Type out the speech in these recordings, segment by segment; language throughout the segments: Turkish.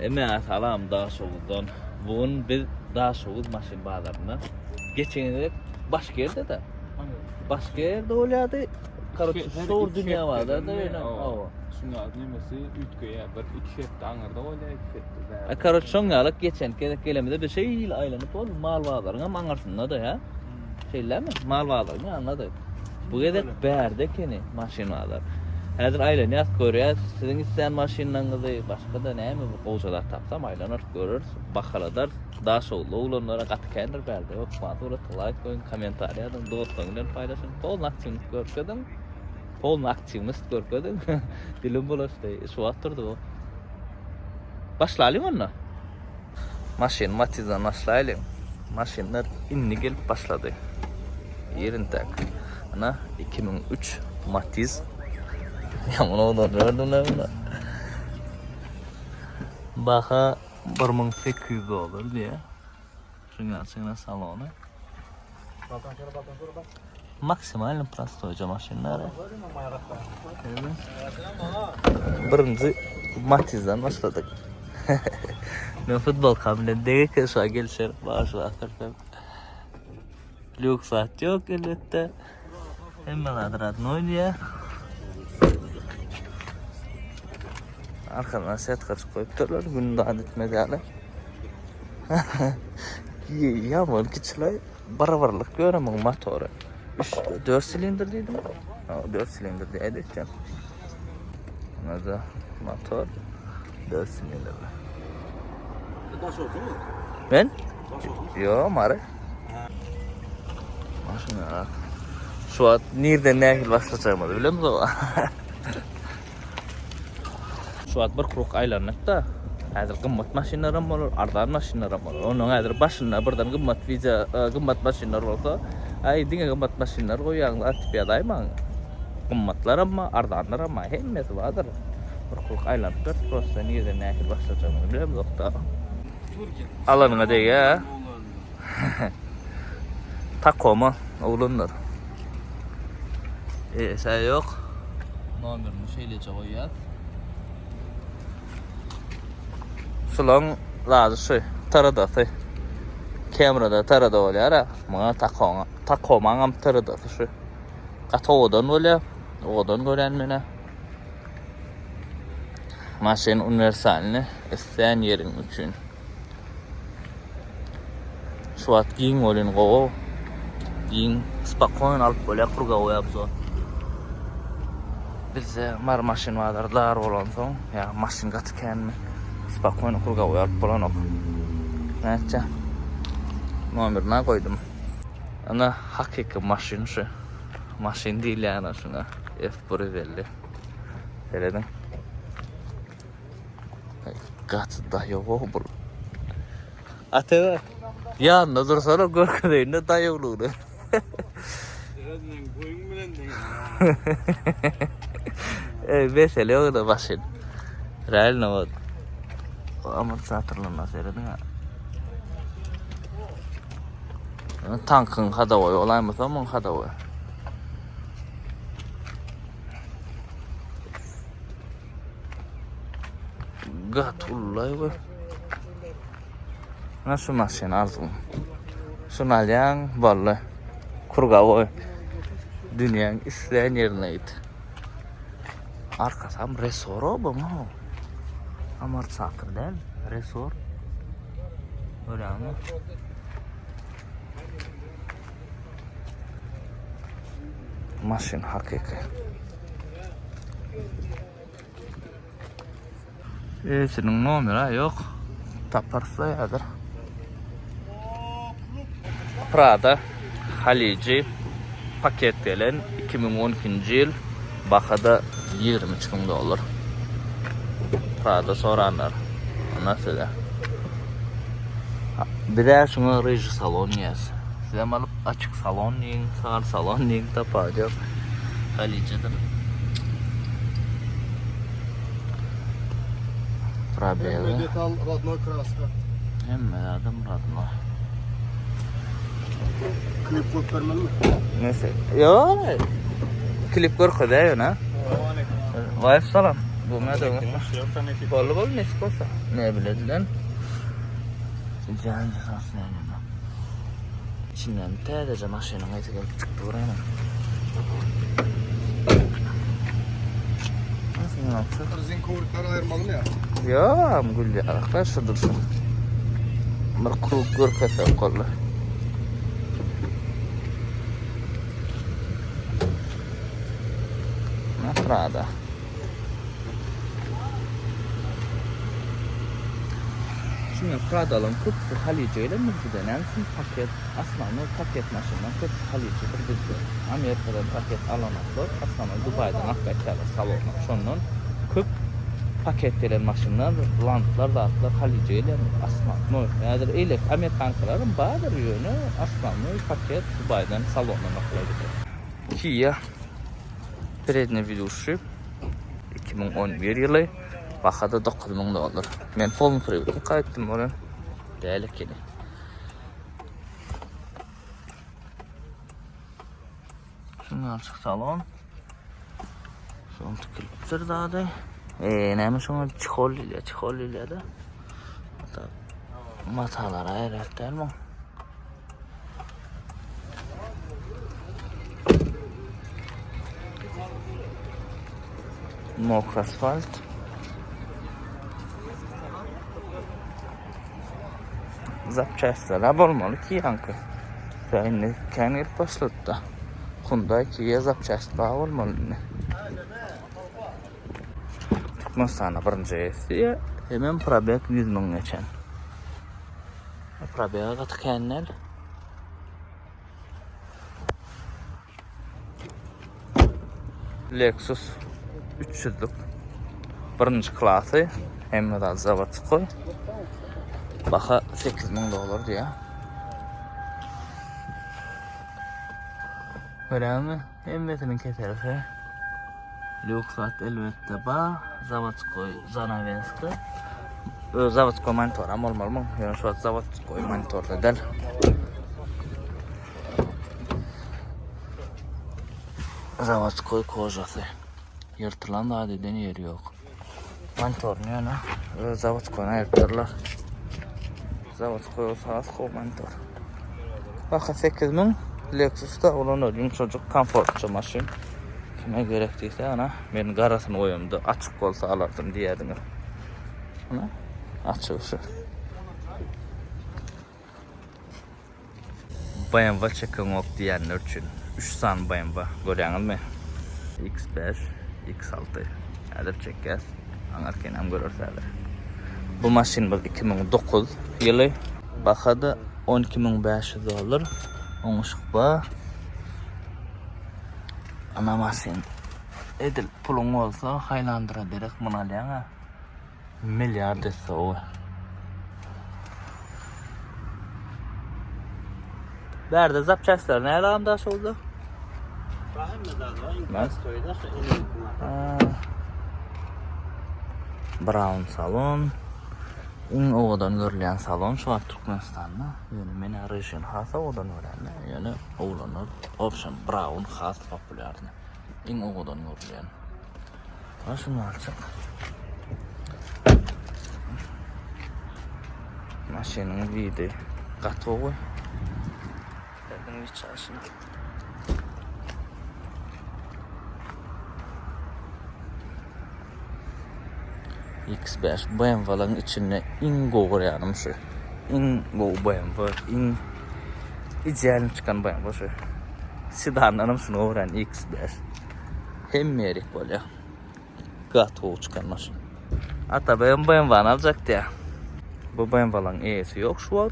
Eme salam daha soğudan. Bugün bir daha soğuk maşin bağlarına. Geçen yıl başka yerde de. Başka yerde oladı. Karoçu soğur dünya vardı da öyle. Şunu adı nemesi ütköye bir iki hafta anırda öyle iki hafta. Karoçu son yalık geçen kelemede bir şey ile aylanıp ol mal bağlarına anlarsın da ya. Şeyler mi? Mal bağlarına anladı. Bu kadar berde keni maşin bağlar. Hazır aylan yaz görüyor. Sizin isteyen maşinlerinizi başka da ne mi bu koğuşalar tapsam aylanır görür. Bakaladar daha soğulu oğlanlara katı kendir berde. Yok fazla like koyun komentarlardan dostlarından paylaşın. Pol aktivist görkedim. Pol aktivist görkedim. Dilim bulaştı. Şu attırdı o. Başlayalım onunla. Maşin Matiz'den başlayalım. Maşinler inni gelip başladı. Yerin tak. Ana 2003 Matiz. Ya bunu gördüm lan bunu. Baha 1800 olur diye. Şuna salonu. Maksimal prosto hocam maşinler. Birinci Matiz'den başladık. Ne futbol kabininde ki şu an gelişir. Bağışlı aktardım. Lüks saat yok elbette. Hemen adradın oynuyor. Arkadan set kaçıp koyup durlar. Günü daha etmedi yani. Yağmur geçilay. Baravarlık göremem motoru. 4 silindirliydi mi? 4 silindirliydi canım. Nerede motor? 4 silindirli. Taş oldu mu? Ben? Taş oldu mu? Yo mare. Maşına bak. Şu an nereden ne başlayacağımı biliyor musun? Şu an bir kuruk aylanık da. Hazır gımmat maşinlerim olur, ardan maşinlerim olur. Onun hazır başında birden gımmat maşinler olsa, ay dinge gımmat maşinler koyuyorlar tipiyadayman. Gımmatlar ama ardanlar ama hemmesi vardır. Bir kuruk aylanık da prosta nereden ne başlayacağımı biliyor musun? Alanına değil ya. Takoma oğlunlar. Şey yok. Numarini şeyle koyuyor. Sulan lazı şey tarada şey. Kamerada tarada oluyor ha. Bana takoma am tarada şey. Katı odan oluyor. Odan görenmene. Maşin universalini isteyen yerin için. Şu an giyin olun go. Giyin spakon alıp böyle kurga oyapso. Bize mar maşin vardır olan son ya maşin katken spakon kurga oyap falan ok. Neyse. Numarına koydum. Ana hakiki maşin şu. Maşin değil yani şuna. F1 belli. Seyredin. Gat da yok o bu. Ate ya nazar sana görküdeyinde da yokluğunu. Nereden koyun bilen ne? Mesele yok da maşin. Real ne var? Ama satırlanmaz seyredin ha. Tankın kada oy olay mı tamam kada oy. Gat ullay bu. Nasıl maşin arzum? Şunalyan vallahi kurga oy. Dünyanın isteyen yerineydi. Arkasam resor o bu mu? Amart sakır değil, resor. Öyle ama. Maşin hakiki. Senin numara yok. Taparsa yadır. Prada Halici paket gelen 2012 yıl bakada 20.000 dolar. Prada soranlar. Nasıl da? Bir de şuna reji salon yaz. Size alıp açık salon yiyin, sağır salon yiyin tapacak. Halicidir. Probeli. Metal radno kraska. Hemen adım radno. Klip koyup vermeli mi? Neyse. Yo. Klip gör kadar ya ne? Vay salam. Bu ne de? Bol ne istiyorsa. Ne bilediler? Can cezası ne? İçinden tədəcə maşının ayıta gelip çıktı buraya. Nasıl ne yapacak? Sizin kuyrukları ayırmalı mı ya? Ya, gül yaraklar şu dursun. Bir kuruk görkese kolla. Ne Prada? Şimdi Prada'nın kutusu Halice ile mülküden ensin paket, aslanlı paket maşından kutusu Halice'dir bizde. Amerika'dan paket alanaklar, aslanlı Dubai'den akbetlerle salonlar. Şondan köp paketlerin maşınlar, lantlar, dağıtlar Halice ile aslanlı. Yani eylek Amerikankaların bağdır yönü aslanlı paket Dubai'den salonlar naklaydı. Kia Predne videosu 2011 yılı. Bakada $9,000. Men full private qaytdım oraya. Değerli kedi. Şunu açık salon. Şunu tıkılıptır daha da. Neymiş şunu çikol ile de. Matalara ayretler mi? Mok asfalt. Zapçastlar olmalı ki yankı. Yani kendi başladı da. Hyundai Kia zapçast bağ olmalı ne? Türkmenistan'a birinci esi hemen probek 100.000 geçen. Probek'a katı kendler. Lexus 300'lük birinci klası hem de zavatskoy. Baha $8,000 diye. Öyle mi? Emmetinin ketarifi. Luxat elbette ba. Zavatskoy zanavenski. Zavatskoy mantor am olmalı mı? Yani şu an Zavatskoy mantor da del. Zavatskoy kojası. Yırtılan da adeden yeri yok. Mantor ne yana? Zavatskoy'na ayırtırlar. Zavatskoy olsa az mantor. Baka 8.000 Lexus'ta olan yumuşacık konfortçu maşin. Kime gerektiyse ana benim garasını koyumdu. Açık olsa alardım diyerdiniz. Ana açık şu. BMW çekin ok diyenler için 3 san BMW görüyorsunuz mu? X5, X6 alıp çekeceğiz. Anlarken hem görürseler. Bu maşin biz 2009 yılı bakada $12.500 olmuşuk ba. Ana maşin edil pulun olsa haylandıra derek mınalyana milyar dese o. Berde zapçaslar ne alamdaş oldu? Brown salon. İn oğudan görülen salon şu an Türkmenistan'da. Yani meni region hasa oğudan öğrenli. Yani oğlanlar option brown has popülerdi. İn oğudan görülen. Şunu alacak. Maşinin vidi katı oğu. Dedim bir çalışın. X5 BMW'ların içinde ingo yani şu. Ingo BMW, ideal çıkan BMW şu. Sedanlarım şunu öğren X5. Hem merik böyle. Gato çıkan maşın. Hatta BMW'ni alacaktı ya. Bu BMW'ların iyisi yok şu an.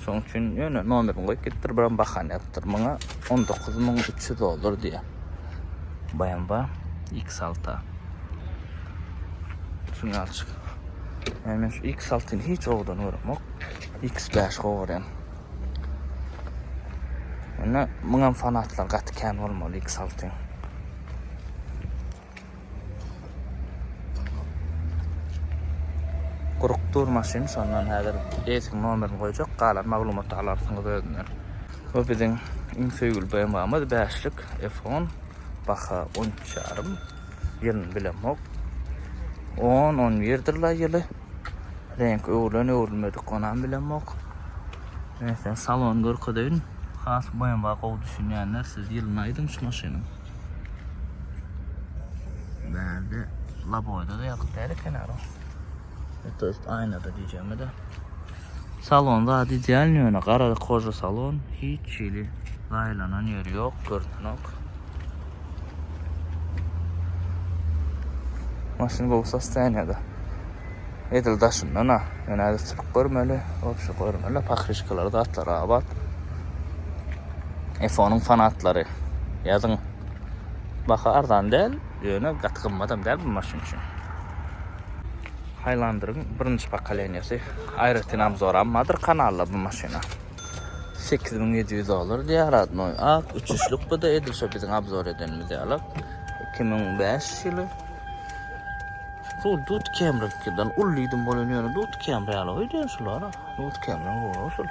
Şunun için yani numaranı koyup getir bir bakan yaptır. Bana $19.300 diye. BMW X6. Şunu alacak. Yani şu X6'ın hiç oradan uğramak. X5 uğrayan. Yani buna fanatlar katken olmalı X6'ın. Kuruktur maşin sondan hazır esik numaranı koyacak. Kalan maglumatı alarsınız ödünler. Bu bizim en söygül BMW'miz 5'lik F10. Baha 13.5. Yerini bilemek. 10-11'dir la ýyly. Renk öwrenmedi konan bilen mok. Neyse salon görkedeýin. Has boyanma gowy düşünýänler siz ýylyny aýdyň şu maşynyň. Bende laboyda da ýalyk kenara. To jest aynada diyeceğim de. Salonda ideal yönü kara koca salon hiç çili laylanan yeri yok görünen yok. Maşın olsa staniyada. Edil daşından ha. Yani adı sırık görmeli, opşu görmeli. Pakrişkaları da atlar abat. F10'un fanatları. Yazın. Baka ardan değil, yönü katkınmadım değil bu maşın için. Highlander'ın birinci pokoleniyasi. Aerotinam zoranmadır kanalla bu maşina. 8700 olur diye Radnoy. 3'lük bu da edilse bizim abzor edenimiz alıp 2005 yılı. Bu dut Camry'den ulluydım bolunuyor. Dut Camry alıp ödüyor şulara. Dut Camry bu olsun.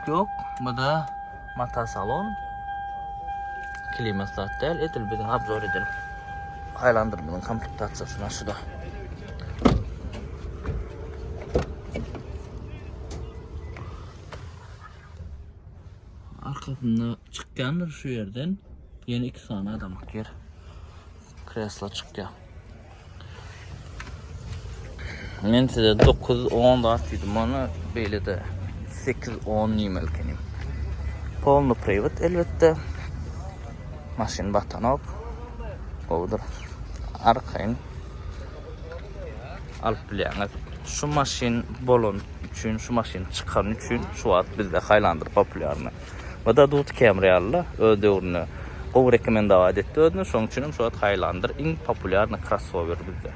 Yok. Bu da mata salon. Klima saatler edil bizim abzor edelim. Highlander bunun komplektasyasını aşıda. Arkasında çıkkandır şu yerden. Yeni 2 tane adam yer. Kresla çıkıyor. Ben size 9-10 da attıydım onu. Böyle de 8-10 nimelkenim. Polno private elbette. Maşin batanok. Odur. Arkayın alıp biləňiz. Şu maşin bolon üçün, şu maşin çıkan üçün şu at bizde Highlander populyarny. Bu da dut Camry alla ödüğünü. O rekomendawa etdi ödünü. Şoň üçin şu at Highlander iň populyarny crossover bizde.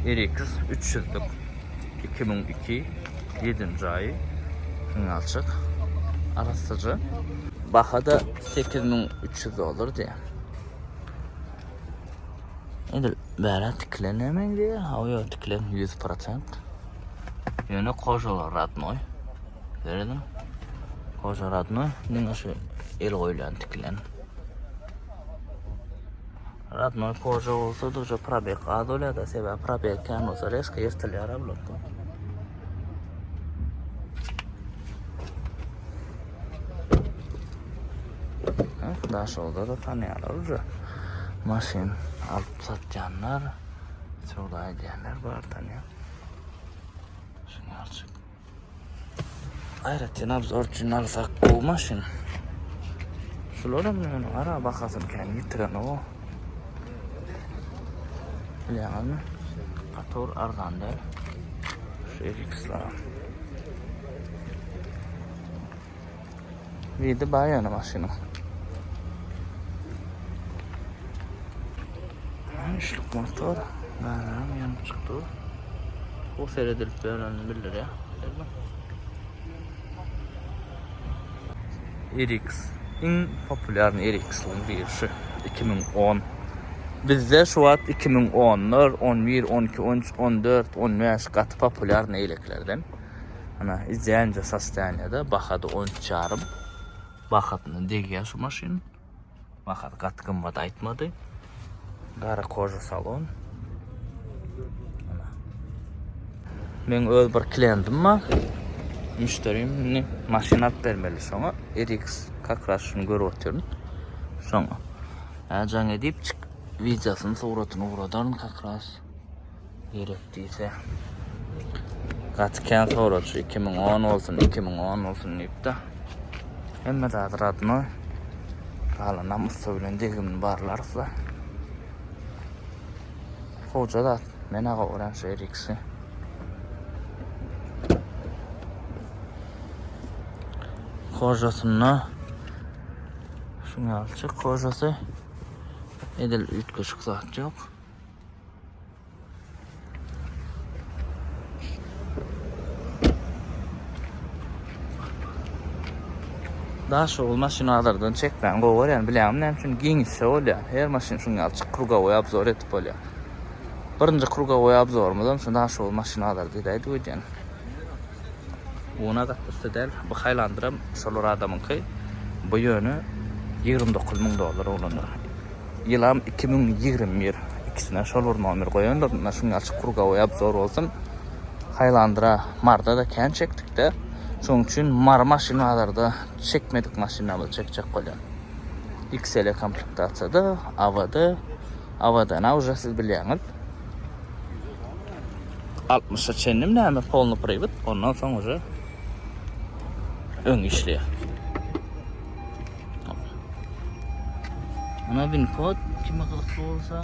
RX 300'lük 2002 7-nji aý alçyk. Arastyjy. Baha da 8300 olur diye. Edil bära tiklenemeň diye, hawa tiklen 100%. Ýöne kojalar Radnoy. Gördün? Koja Radnoy, diňe şu el goýulan tiklen. Radnoy koja bolsa da şu probeg adola da sebäp probeg kan bolsa reska ýertilýär bolýar. Daha şolda da tanıyalar. Maşin alıp satcanlar, şurada aydayanlar var tanıyor. Şunu alçık. Ayrıca nabız orijinal sak bu maşin. Şulara mı ara bakasın kendi yitiren o. Bileğen mi? Kator arzanda. Şu RX'lar. Bir de bayanı maşinin. Üçlük motor. Benim yanıp çıktı. O seyredilip beğeneni bilir ya. RX. En popüler RX'ın birisi. 2010. Bizde şu an 2010'lar, 11, 12, 13, 14, 15 katı popüler neyleklerden. Ana izleyince sastaniyada bakadı 13,5. Bakadını degiye şu maşin. Bakadı katkınma da aytmadı. Gara koja salon. Men öl bir klientim ma. Müşterim maşina bermeli şoňa. RX kakras şunu görüp oturun. Şoňa. Ajan edip çık videosyny suratyny uradan kakras gerek diýse. Gatkan soraçy 2010 olsun, 2010 olsun diýipde. Hemme de adratmy galan namusy bilen degim barlarsa. Hoca da mena goran şeýriksi. Kojasyna şunu alçyk kojasy edil ütkeşik zat ýok. Daha şu maşinalardan çekmän gowy ýa-ni biläm näme üçin giňişse bolýar. Her maşin şunu alçyk krugowy obzor etip bolýar. Birinci krugowy obzormydan şunda şu maşinalar diýdi diýen. Ona da üstedel bu Highlander'ım şolar adamınki bu ýöne $29,000 olanlar. Yılam 2021. ikisine şol bir nomer koýanlar. Bunlar şuňa açyk kurga goýap zor bolsun. Highlander'a marda da kän çekdik de. Şoň üçin mar maşinalarda çekmedik maşinany çekjek bolýan. XL komplektatsiyada, avada уже siz bilýäňiz. 60'a çendim näme polny privat, ondan soň уже öň işleýär. Ana bin kod kime kılıklı olsa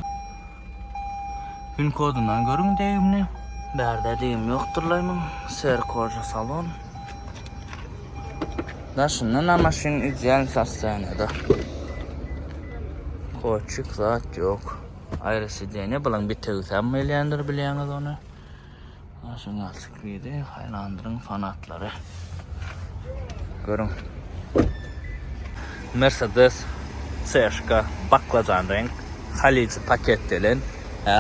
bin kodundan görün deyimni. Berde deyim yokturlaymın. Serkoca salon. Daşından maşin ideal sastanede. Koçuk zat yok. Ayrısı dene bulan bir tevsem melyandır bilýäňiz onu. Daşın alçık bide Highlander'ın fanatları. Görün. Mercedes CSK baklajan renk Halici paketlenen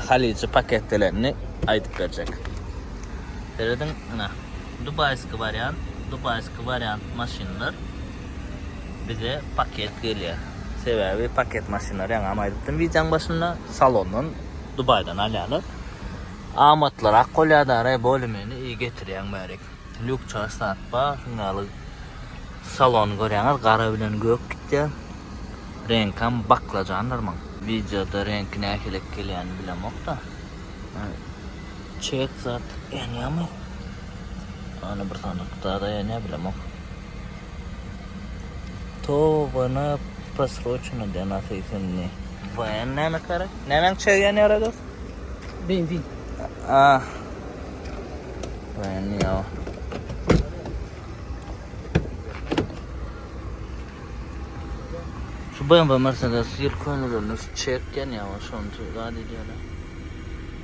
Halici paketlerini aydıp verecek. Seredin ana Dubai'ski variant maşinler bize paket geliyor. Sebebi paket maşinleri yani amaydıktım. Videonun başında salonun Dubai'dan alyalı. Amatlar akkolyadara bölümünü iyi getiriyen berek. Lük çarşatpa şunalı salon görýäňiz gara bilen gök gitdi. Renkam baklajanlarmyň. Videoda renk näkilik gelýän bilemokda. Çek zat ýanymy? Ana bir tanykda da ýany bilemok. To bana просрочено дена фейсенни. Военная кара? Nämen çek ýany aradas? Bin. Военный ýa. Şu BMW Mercedes yılkönülünü çekken ya şonu gadi diyorlar.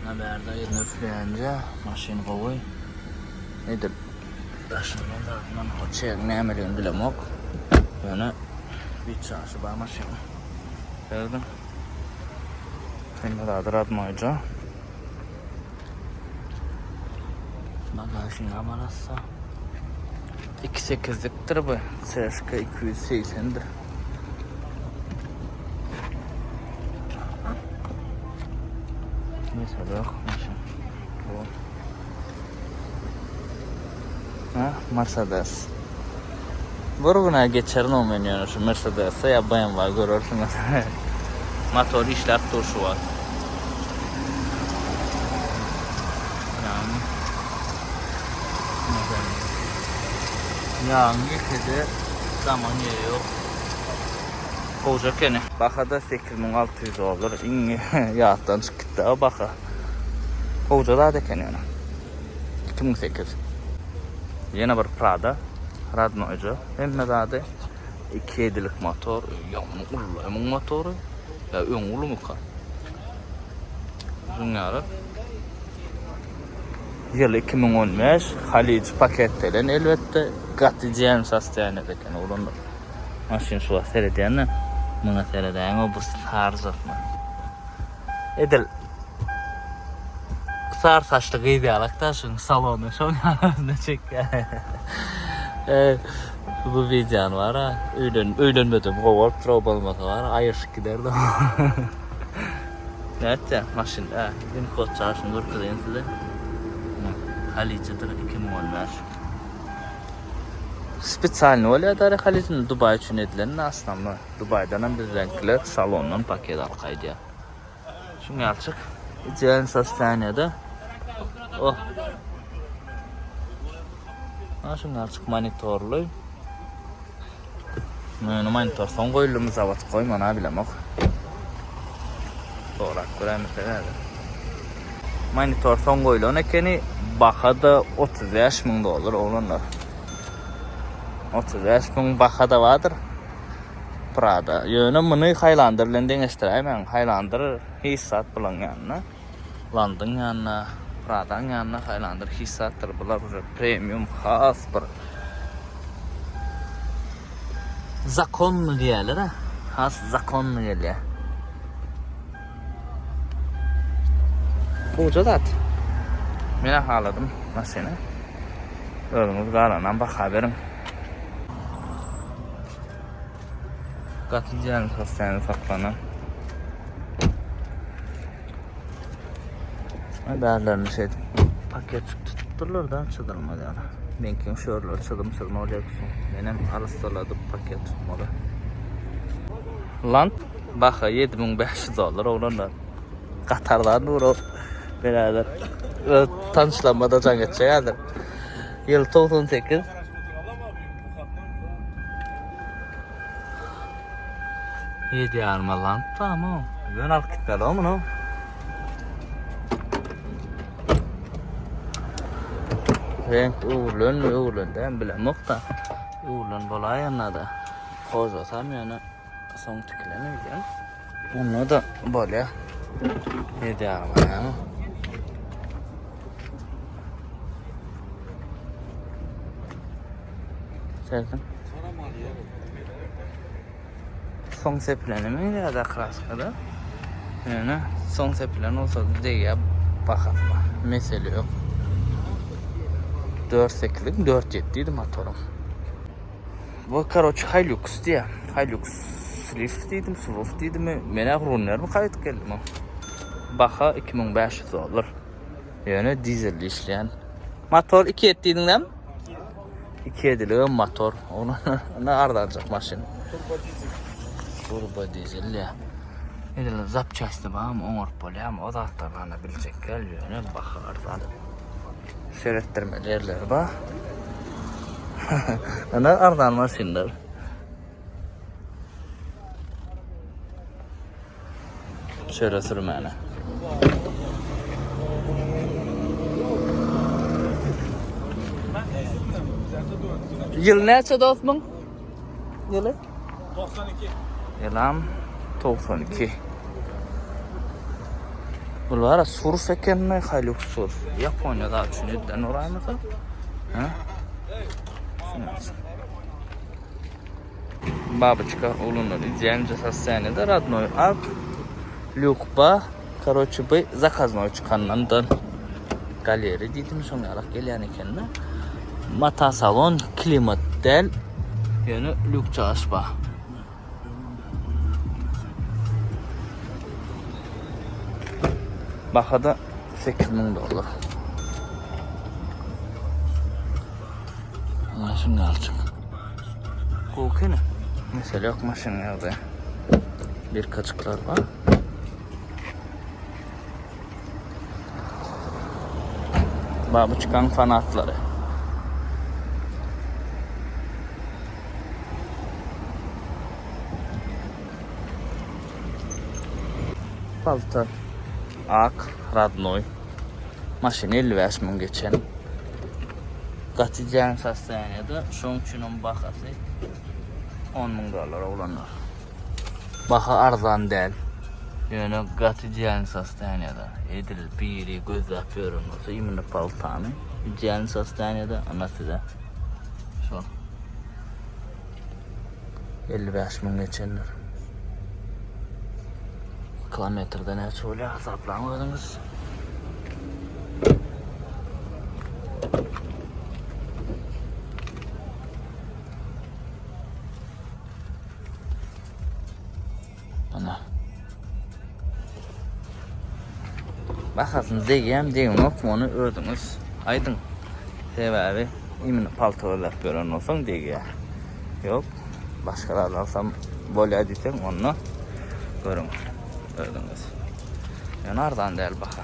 Haberde yerine üfleyince maşin kovuy. Nedir? Taşından da o çek ne emeliyorum bilemok. Böyle bir çarşı var maşin. Gördün? Şimdi de adır atmayacağım. Bagajın kamerası. 2.8'liktir bu. CSK 280'dir. Neyse yok maşin. Mercedes. Vurguna geçerin olmayan şu Mercedes'e ya BMW görürsünüz. Motor işler turşu var. Yani yıkıdı zaman yeri yok. Olacak yani. Baka da 8600 olur. İngi yağdan çıktı baka. Olacak da deken yani. 2008. Yine bir Prada. Radnoycu. Hem de daha da 2.7'lik motor. Yağmur motoru. Ya ön ulu mu ka? Bunları. Yıl 2015 Halici paketlenen elbette Gatticeğim sastayanı deken olundu. Maşin suva seyrediyenle buna seyrediyen o bu sarzatma. Edil sar saçlı gıydı alakta şun salonu şun yanında çek. Bu videon var ha. Öğlenmedim. Kovup trouble var. Ayırışık giderdi. Evet ya maşin. Gün kod çarşını görküdeyim size. Halicidir 2015. Spesialni olyadary Halicini Dubai üçün edilen aslında Dubai'dan bir renkli salondan paket alqaydı. Şunu alçık. İdeal sastaniyada. Oh. Şunu alçık monitorlu. Meni monitor son koyulumuz zavat koymana bilemok. Doğrak göremiz herhalde. Monitor son koyulun ekeni bakada 35.000 dolar olurlar. 35.000 bakada vardır. Prada. Yönü bunu Highlander'la dengeştireyim. Highlander hissat bulan yanına. London yanına, Prada'nın yanına Highlander hissattır. Bunlar premium, has bir. Zakonlu diyorlar ha. Has zakonlu geliyor. Uca zat. Mene haladım masini. Ölümüz qaranan bak haberim. Gatlıcan hastanede saklanan Bärlerini şey paket tutturlar da çıdırmadı yani. Benkin şörler çıdımsırma olacaksın. Benim arastaladı paket tutmadı. Lan baka 7500 dolar olanlar. Katar'dan nuru beraber tanışlanmada can geçecekler. Yıl 98. Yedi alma lan tamam. Ben al gitmeli o bunu. Renk uğurlan den bile nokta. Uğurlan bolayanla da. Koza tam yana son tüküleni biliyorum. Bunu da böyle yedi alma ya. Serkan. Son sepileni mi ya da kraskada? Yani son sepilen olsa diye bakalım. Mesele yok. 4.8'lik 4.7'ydi motorum. Bu karoç Hilux diye. Hilux Swift dedim, Swift dedim. Mene runner mi kayıt geldim o. Baka 2500 dolar. Yani dizelli işleyen. Motor 2.7 dedin değil mi? 2.7'li motor. Ona ardanacak maşın. Turbo dizel ya. Edilen zapçastı bağım oңor böyle ama o da atlarlarına bilecek geliyor. Yani bakardan. Seyrettirmelerler bak. Ana ardan maşinler. Şöyle sürmene. Yıl neçe dostum? Yılı? 92. Yılam 92. Bunlar surf eken mi? Hilux surf. Japonya'da üçüncüden oraya mı? Ha? Бабочка улунur. İzleyen hastanede Radnoy Ak Lyukba Karoçı Bey zakaznoy çıkanlardan galeri dedim sonra gelen ekenler. Mata salon klimat del yani Lyukça aşba. Bakada 8.000 dolar. Maşın alacak. Kokene. Mesela yok maşın nerede? Bir kaçıklar var. Babı çıkan fanatları. Paltar. Ak, Radnoy. Maşın 55.000 geçen. Qatican hastanede şunun üçün bakası 10.000 dolar olanlar. Baxa arzan değil. Yani Qatican hastanede edil biri gözlep görünmesi imini paltanı. Cihan hastanede anası da. Şu 55.000 geçenler. Kilometrede ne söyle hesaplamadınız. Bana. Bakasınız diyeyim yok mu onu ördünüz. Aydın. Sebebi imini paltolar gören olsan diyeyim. Yok. Başkalarla alsam böyle edeceğim onu görün. Ördünüz. Yani oradan değil baka.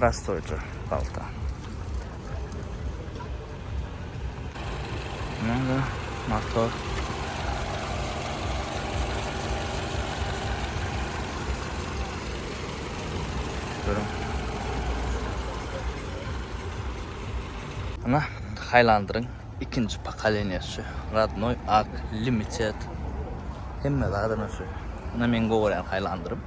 Rastoycu palta. Nerede? Motor. Görün. Ana Highlander'ın ikinci pakaleniyası. Radnoy Ak Limited. Hemme adına şu. Ana men go'ran Highlander'ım.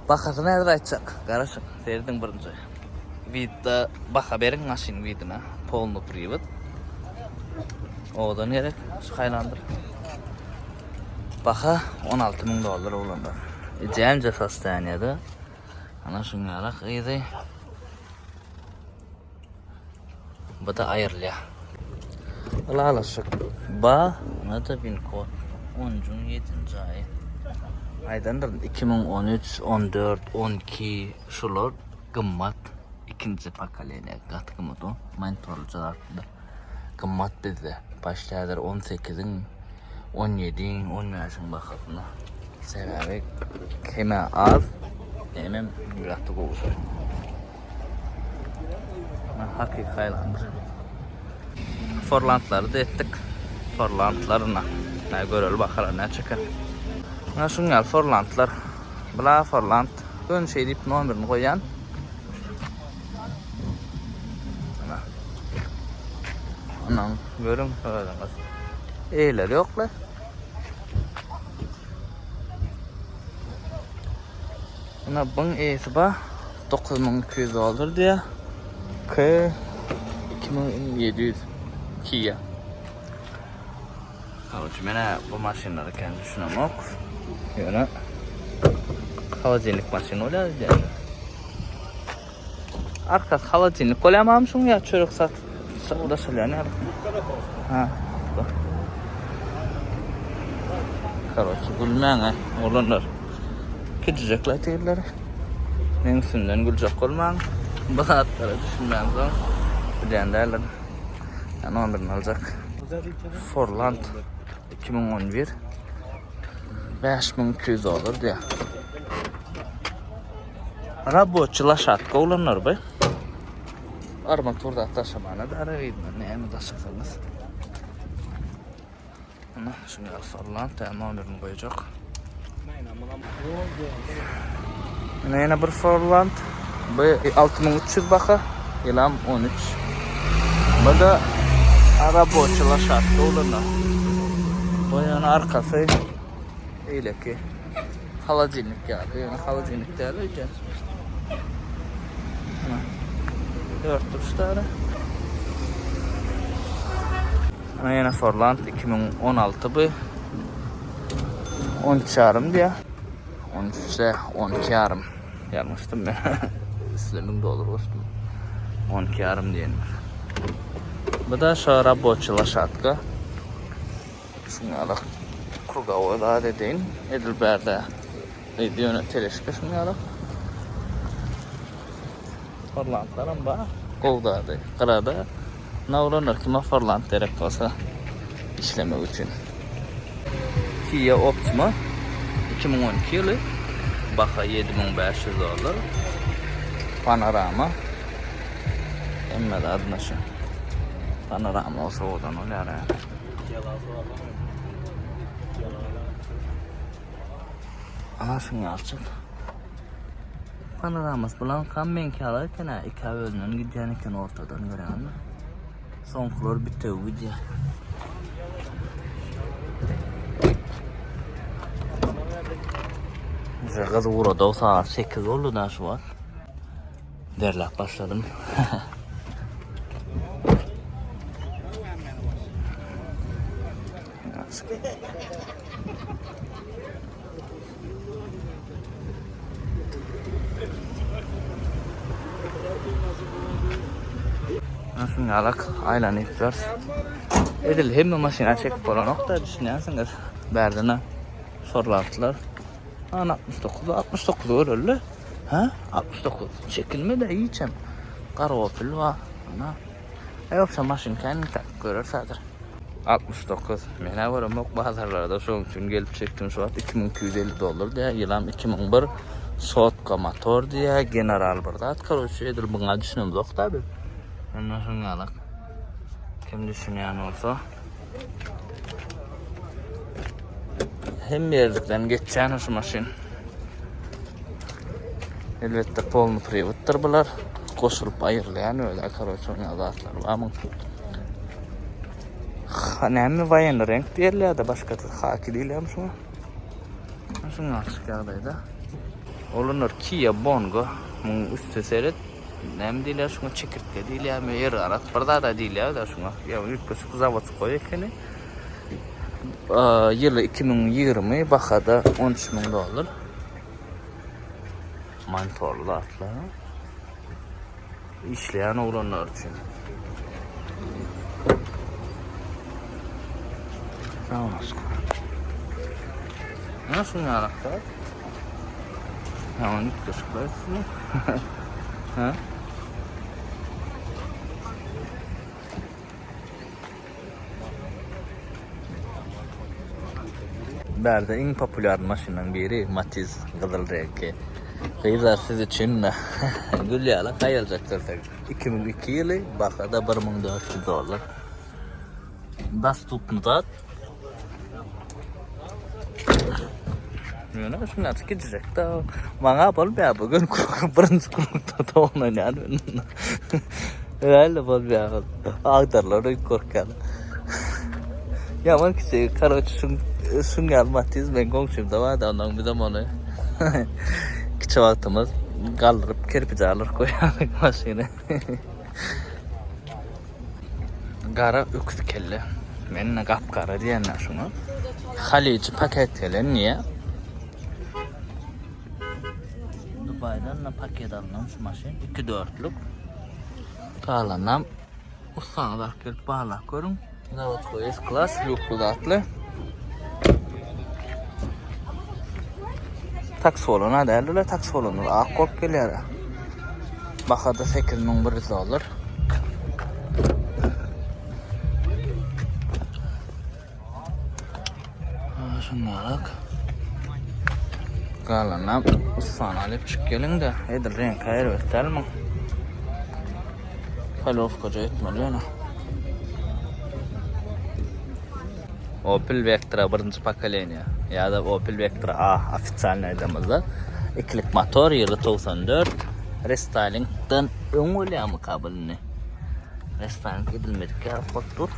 Bakasın nerede açacak? Karışık. Seyredin birinci. Vidda baka berin maşin vidina. Polno privat. Odan gerek. Highlander. Baka 16.000 dolar olanlar. Cemce hastanede. Ana şunlara iyiydi. Bu da ayırlı. Allah alaşık. Ba. Ne da bin kod. 10. 7. ay. aydandır 2013, 14, 12 şular gımmat ikinci pakalene gat gımmat o monitorcularda gımmat dedi. Başlayadır 18'in 17'in 15'in bakatına. Sebebi kime az hemen bıraktı kovusu. Hakiki haylandır. Forlantları da ettik. Forlantlarına ne görül bakalım ne çıkar. Şunlar forlantlar. Bula forlant. Ön şey deyip numarini koyan. Anam görün öyle. Eyler yoklar. Buna bunun iyisi ba 9200 olur diye. 2700 Kia. Kalıcı mene bu maşinleri kendi düşünemek. Yöne halacılık maşini oluyor diye. Arkası halacılık olayamamışsın ya çörük sat. Da söylüyor ne yapayım? Ha. Kalıcı gülmeyen ha. Olanlar. Küçücekler değilleri. Benim üstümden gülecek olmayan. Bazatları düşünmeyen sonra. Bilen derler. Yani 11'in alacak. Forland 2011 5200 olur diye. Raboçıla şatka olanlar be. Armaturda taşımana da arayın. Ne mi taşısanız? Ana şunu al Forland yani 11'ini koyacak. Yine bir Forland. Bu 6300 baka. Yılam 13. Bu da Raboçıla şatka olanlar. Boyanın arkası öyle ki halacılık geldi. Yani halacılık değerli. 4 tuşları. Yine Forland 2016 bu. 13,5 diye. 13'e 12,5 yazmıştım ben. İslam'ın da olur olsun. 12,5 diyelim. Bu da şu Raboçıla şatka. Şunlara kurga ola dediğin Edilber'de videonu teleşke şunlara Forlantlarım var. Kovdadı, kırada ne olanır kime Forlant gerek olsa işlemek için. Kia Optima 2012 yılı baka 7500 olur. Panorama emme de adına şu Panorama olsa odan oluyor yani. Ana şunu alçın. Panoramas bulan kan menki alarken ha iki avözünün gideceğini iken ortadan gören mi? Son flor bitiyor gidiyor. Bize kızı vurdu o saat 8 oldu da şu an. Derlak başladım. Şunu alak aylanı yapıyoruz. Edil hem maşina çekip olan nokta düşünüyorsunuz. Berdine Forlantlar. 69 öyle. Ha? 69 çekilme de yiyeceğim. Karovapil var. Yoksa maşin kendini tak görür sadır. 69. Mene varım yok bazılarda şu için gelip çektim şu an 2250 dolar diye. Yılam 2001 sotka motor diye general burada. Atkaroçu edil buna düşünüm yok tabi. Nasıl alak? Kim düşünüyen olsa hem yerdikten geçeceğin şu maşin. Elbette polnu privat'tır bular. Koşulup ayırlayan öyle karoçon yazatlar var mı? Önemli vayan renk diyorlar ya da başka haki değil ya şuna. Şunu açık yerdeydi. Olunur Kia Bongo. Bunun üstü seyret. Nem değil ya şuna çekirtke değil ya. Yer arat. Burada da değil ya da şuna. Ya ilk küçük zavod koyuyor kendini. Yılı 2020 bakada 13.000 dolar. Mantorlu atlar. İşleyen olanlar için. Sağ olasın. Nasıl yaraklar? Tamam, ilk kışkılarsın. Ha? Berde en popüler maşının biri Matiz Kızıl Renkli. Kızlar siz için Gülyalı kayılacaktır tabii. 2002 yılı bakada 1400 dolar. Dostupny zat. Yani şunlar gidecek de bana bol bir bugün birinci kurulda toğuna yani. Öyle bol bir ağdarlar korkan. Yaman ki karoç şun gelmatiz ben komşumda var da ondan bir zaman küçük vaktimiz kaldırıp kirpiç alır koyardık maşine. Gara öksü kelle. Benimle kapkara diyenler şunu. Halici paketleri niye? Dubai'dan paket alınan şu maşin 2-4'lük. Kalanam ustanlar gelip bağlar görün. Zavodskoy S-Class yuklu datlı. Taksi olana derler, taksi olunur. Akkort gelir. Bakada 8 numaralı olur. Şunlarak. Kalanam ustan alıp çık gelin de. Edir renk ayır verir mi? Kalovkaca etmeli yana. Opel Vectra birinci pokoleniya ya da Opel Vectra A ofitsial aydamızda. İkilik motor yılı 94. Restyling'dan ön oluyor mu kabulünü? Restyling edilmedik ya faktur.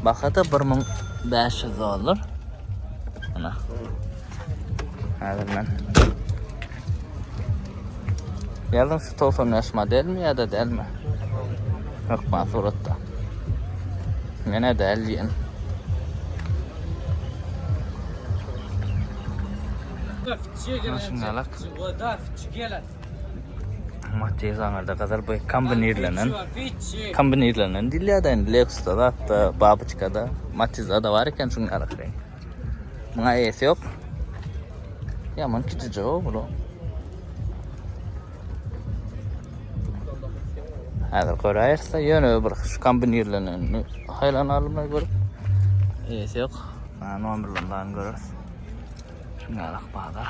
Bakada 1500 olur. Ana. Hadi ben. Yalnız şu 90 yaş model mi ya da değil mi? Yok mazuratta. Yine de 50 yen. Nasıl alak? Matiz anarda kadar bu kombinirlenen dillerden Lexus'ta da hatta Babuçka'da Matiz'da da var iken şunu alak renk. Buna ES yok. Yaman küçücük o bunu. Hadi koyarsa yönü bırak şu kombinirlenen haylan alımına göre. ES yok. Ben numarlarından görürüz. Şunu alak bağda.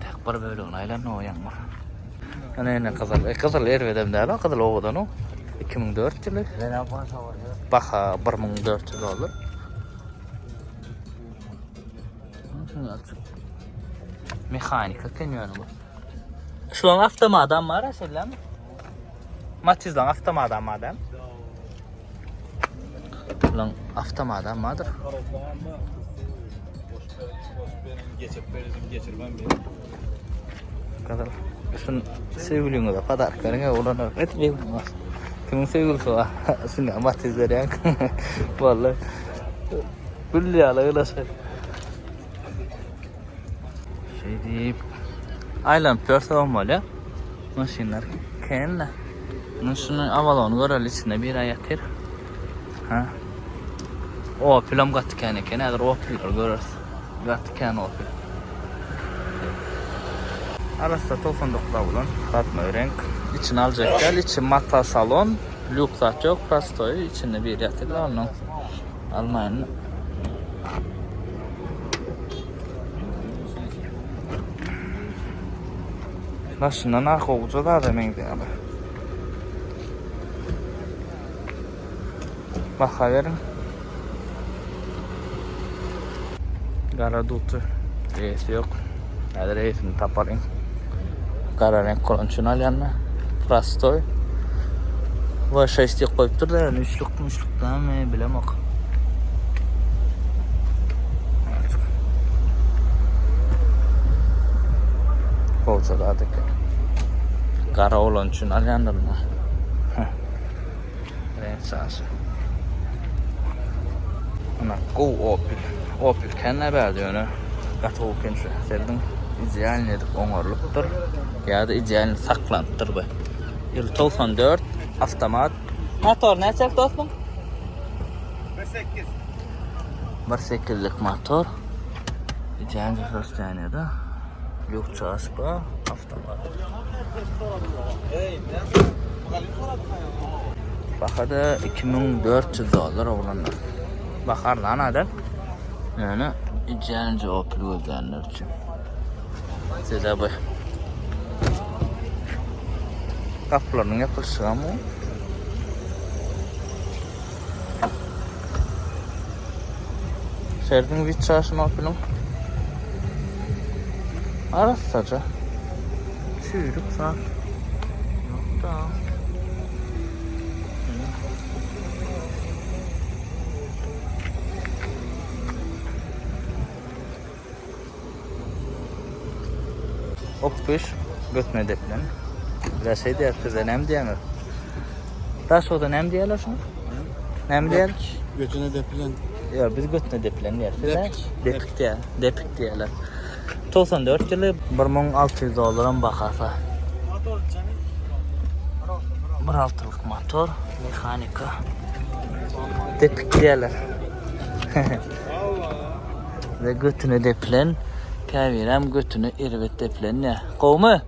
Tek bir böyle onaylan o yanmur. Ne kızıl ervedem değil o kızıl oğudan o 2004 yılı. Baka 1400 olur. Mekanika kenyonu bu. Şu an avtomadan var aslında mı? Matiz'den avtomadan madem. Lan avtomadan mıdır? Geçirmem Kadar. Şun sevgilini de padarkarına olan etmiyor mu? Kimin sevgilisi var? Şunu Matiz'ler yani. Vallahi. Gülyalı öyle şey. Şey deyip Island Perth olmalı. Maşinler kendine. Şunu Avalon görelim içinde bir ay yatır. Ha. O film gatkene kenar o film görürüz. Gatkene o film. Arasında 99'da bulan katma renk. İçine alacak gel. İçin mata salon. Lüksat yok. Prastoyu içinde bir yatır alın. Almayın. Başından arka ucu da demeydi abi. Baka verin. Kara dutu. Reisi yok. Hadi reisini taparım. Kara renk kolonçunu al yanına. Prastoy. Başa istek koyup dur da yani üçlük daha mı bilemem. Kolça da adık. Kara kolonçunu al yanına. Renk sağsı. Ana go Opel. Opel kendine verdi onu. Katı oken şu. Sevdim. İdealini edip onarlıktır. Ya da idealini saklantıdır bu. Yıl 94. Avtomat. Motor ne çek dostum? 1.8'lik motor. İkinci sostaniyada. Lükçe aspa, avtomat. Bakada $2400 oğlanlar. Bakar lan adam. Yani ikinci Opel gözlenler için. Size bu. Kapılarının yapılışı ama. Serdin vitrajını Opel'in. Araçsaca. Çürük var. Yok da. Opel götme deplen. Biraz şey diyor, size nem diyemir. Daha sonra nem diyorlar şunu? Nem diyorlar? Götüne depilen. Ya biz götme deplen diyor. Depik. Depik diyorlar. 94 yılı $1600 bakasa. 1.6'lık motor, mekanika. Depik diyorlar. Ve götüne deplen. Kavirem götünü irvet deplen ne? Kovmu?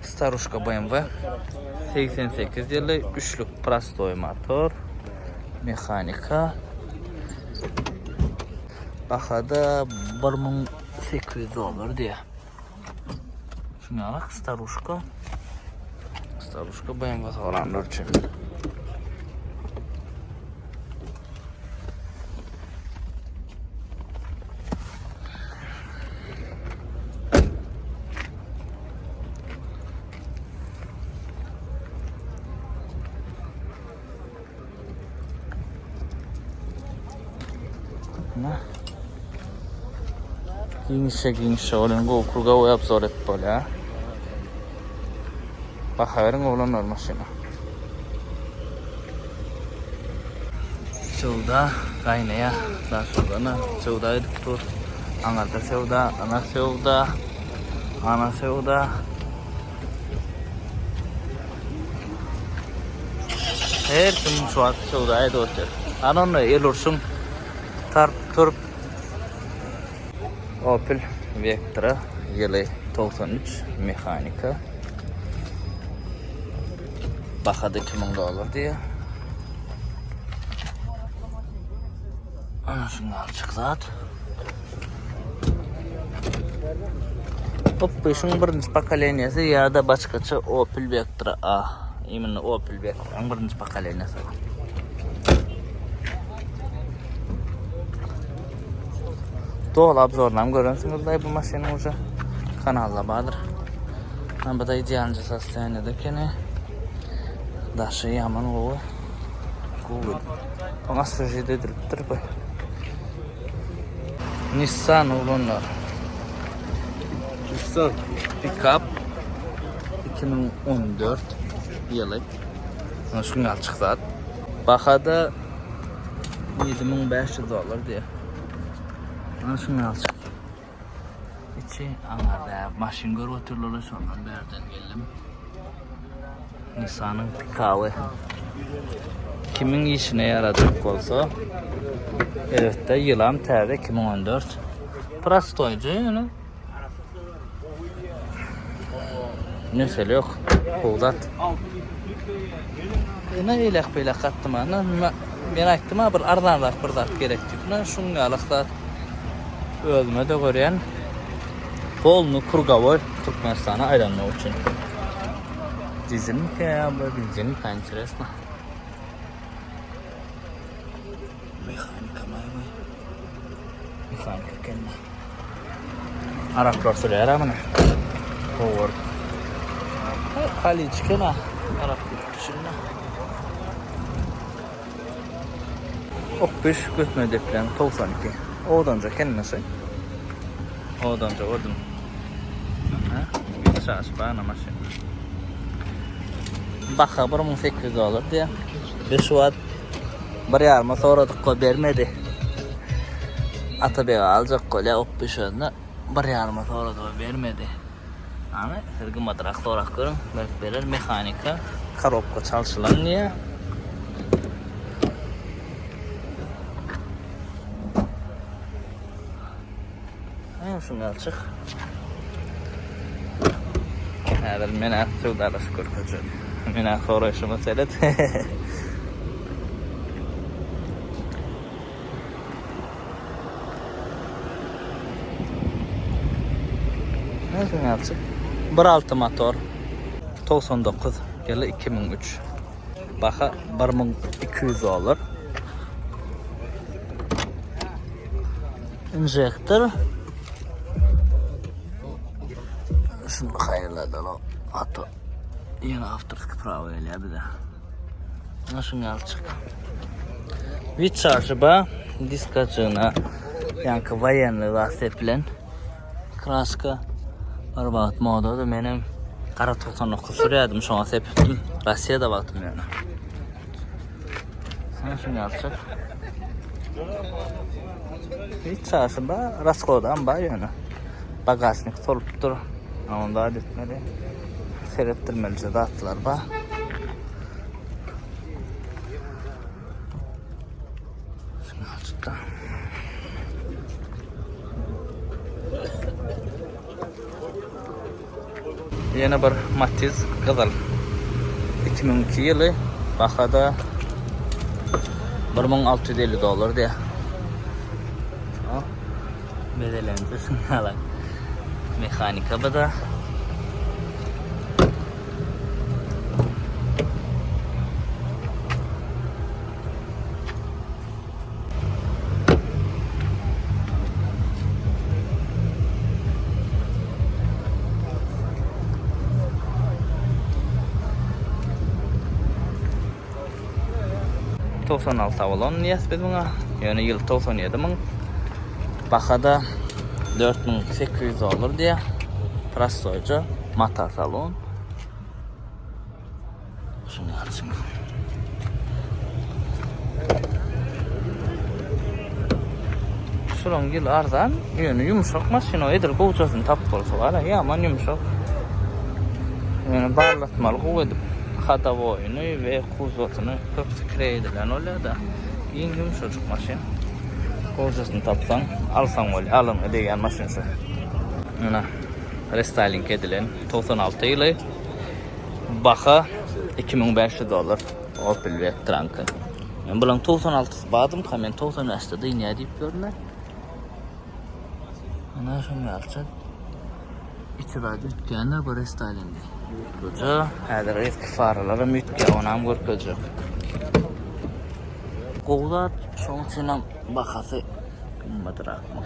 Старушка BMW 88 yılı 3'lük Prastoy motor, mekanika. Bakada $1800 diye. Şuna bak Старушка. Старушка BMW olanlar için. Giyinişe olan Gokurga oyap zor et böyle ha. Bakaverin oğlan olmasına. Şurada kaynaya daha sonra şurada dur. Anarda şurada, ana şurada, ana şurada. Her gün şu an şurada otur. Anonla elursun. Turp Opel Vectra yılı 93 mekanika. Bakada $2000 diye. Ana şunu alçık zat. Opel'in birinci pokoleniyasi ya da başkaça Opel Vectra A. Именно Opel Vectra'nın birinci pokoleniyasi. Doğal abzorlam görünsünüz bu maşını uca kanalla badır. Bu da idealce sostaniyada kene daşı yaman oğu Google. Ona sürücüde ediliptir bu. Nissan oğlunlar. Nissan. Pickup 2014 yılı. Şunu alçık zat. Bakada $7500 diye. Şunu alçık. İçi anlarda maşin görü oturları sonra berden geldim. Nissan'ın Pickup'ı. Kimin işine yaradığım olsa. Evet de yılan terde 2014. Prastoycu yani. Mesele yok. Kovdat. Ne ilak böyle kattım ana. Ben aktım ama bir ardanlar bir zat gerekti. Şunu alık da ölme de görüyen. Polnu Kurgavoy Türkmenistan'a aylanmak için. Dizinin ki ya bu bildiğin interesna. Mekanika mı? Mekanika kendine. Araplar söylüyor ama ne? Power. Kali çıkına. Araplar dışında. Opel götme deplen 92. Odanca kendisi. Odanca odun. Ha? Sağ bana maşın. Baka $1800 diye. Ve şu an bir yarıma sonra da vermedi. Atabey alacak kolye Opel şöyle bir yarıma sonra da vermedi. Ama hırgı madrak sorak görün. Berer mekanika karopka çalışılan niye? Şunu açık. Hadi mena sudalas kurtacak. Mena sonra şu mesele. Ne yapacak? 1.6 motor. 99 gele 2003. Baha 1200 olur. Injektör. Şunu hayırladı lan. Hatta yine afterski prava eliyor bir de. Nasıl yapacak? Vit şarjı ba disk açığına yankı vayenli vasepilen kraska arbaat moda da benim kara 99 sürüyordum şu an sepettim. Rusya'da baktım yani. Sen şunu yapacak? Vit şarjı ba Rasko'dan ba yani. Bagajnik solup dur. Ama daha etmeli. Seyrettirmelice dağıttılar ba. Şunu açık da. Yine bir Matiz Kızıl. 2002 yılı. Bakada $1650 diye. Bedelencesin hala. Mekanika bu da. $96 avalon niyesbet buna. Yani yıl 97 min. Bakada $4800 diye. Prastoyca matar salon. Şunu açın. Şuran yıl arzan. Yani yumuşak maşino edir koğucasını tapıp olsa var ya aman yumuşak. Yani bağlatmalı kuvvedip hata boyunu ve kuzotunu hepsi kreydilen oluyor da yiyin yumuşacık maşin. Koğucasını tapsan alsan oluyor alın edeyen maşinsi. Yani restyling edilen 96 yılı baka $2500 Opel Vectran'ka. Ben bulan 96 bağdım ka men 98'de yine deyip görme. Ana şunu yapacak. İtibar dükkanlar bu restyling. Koca hadi eski faraları mütke onam görkecek. Kovlar şunun içinden bakası mıdırakma.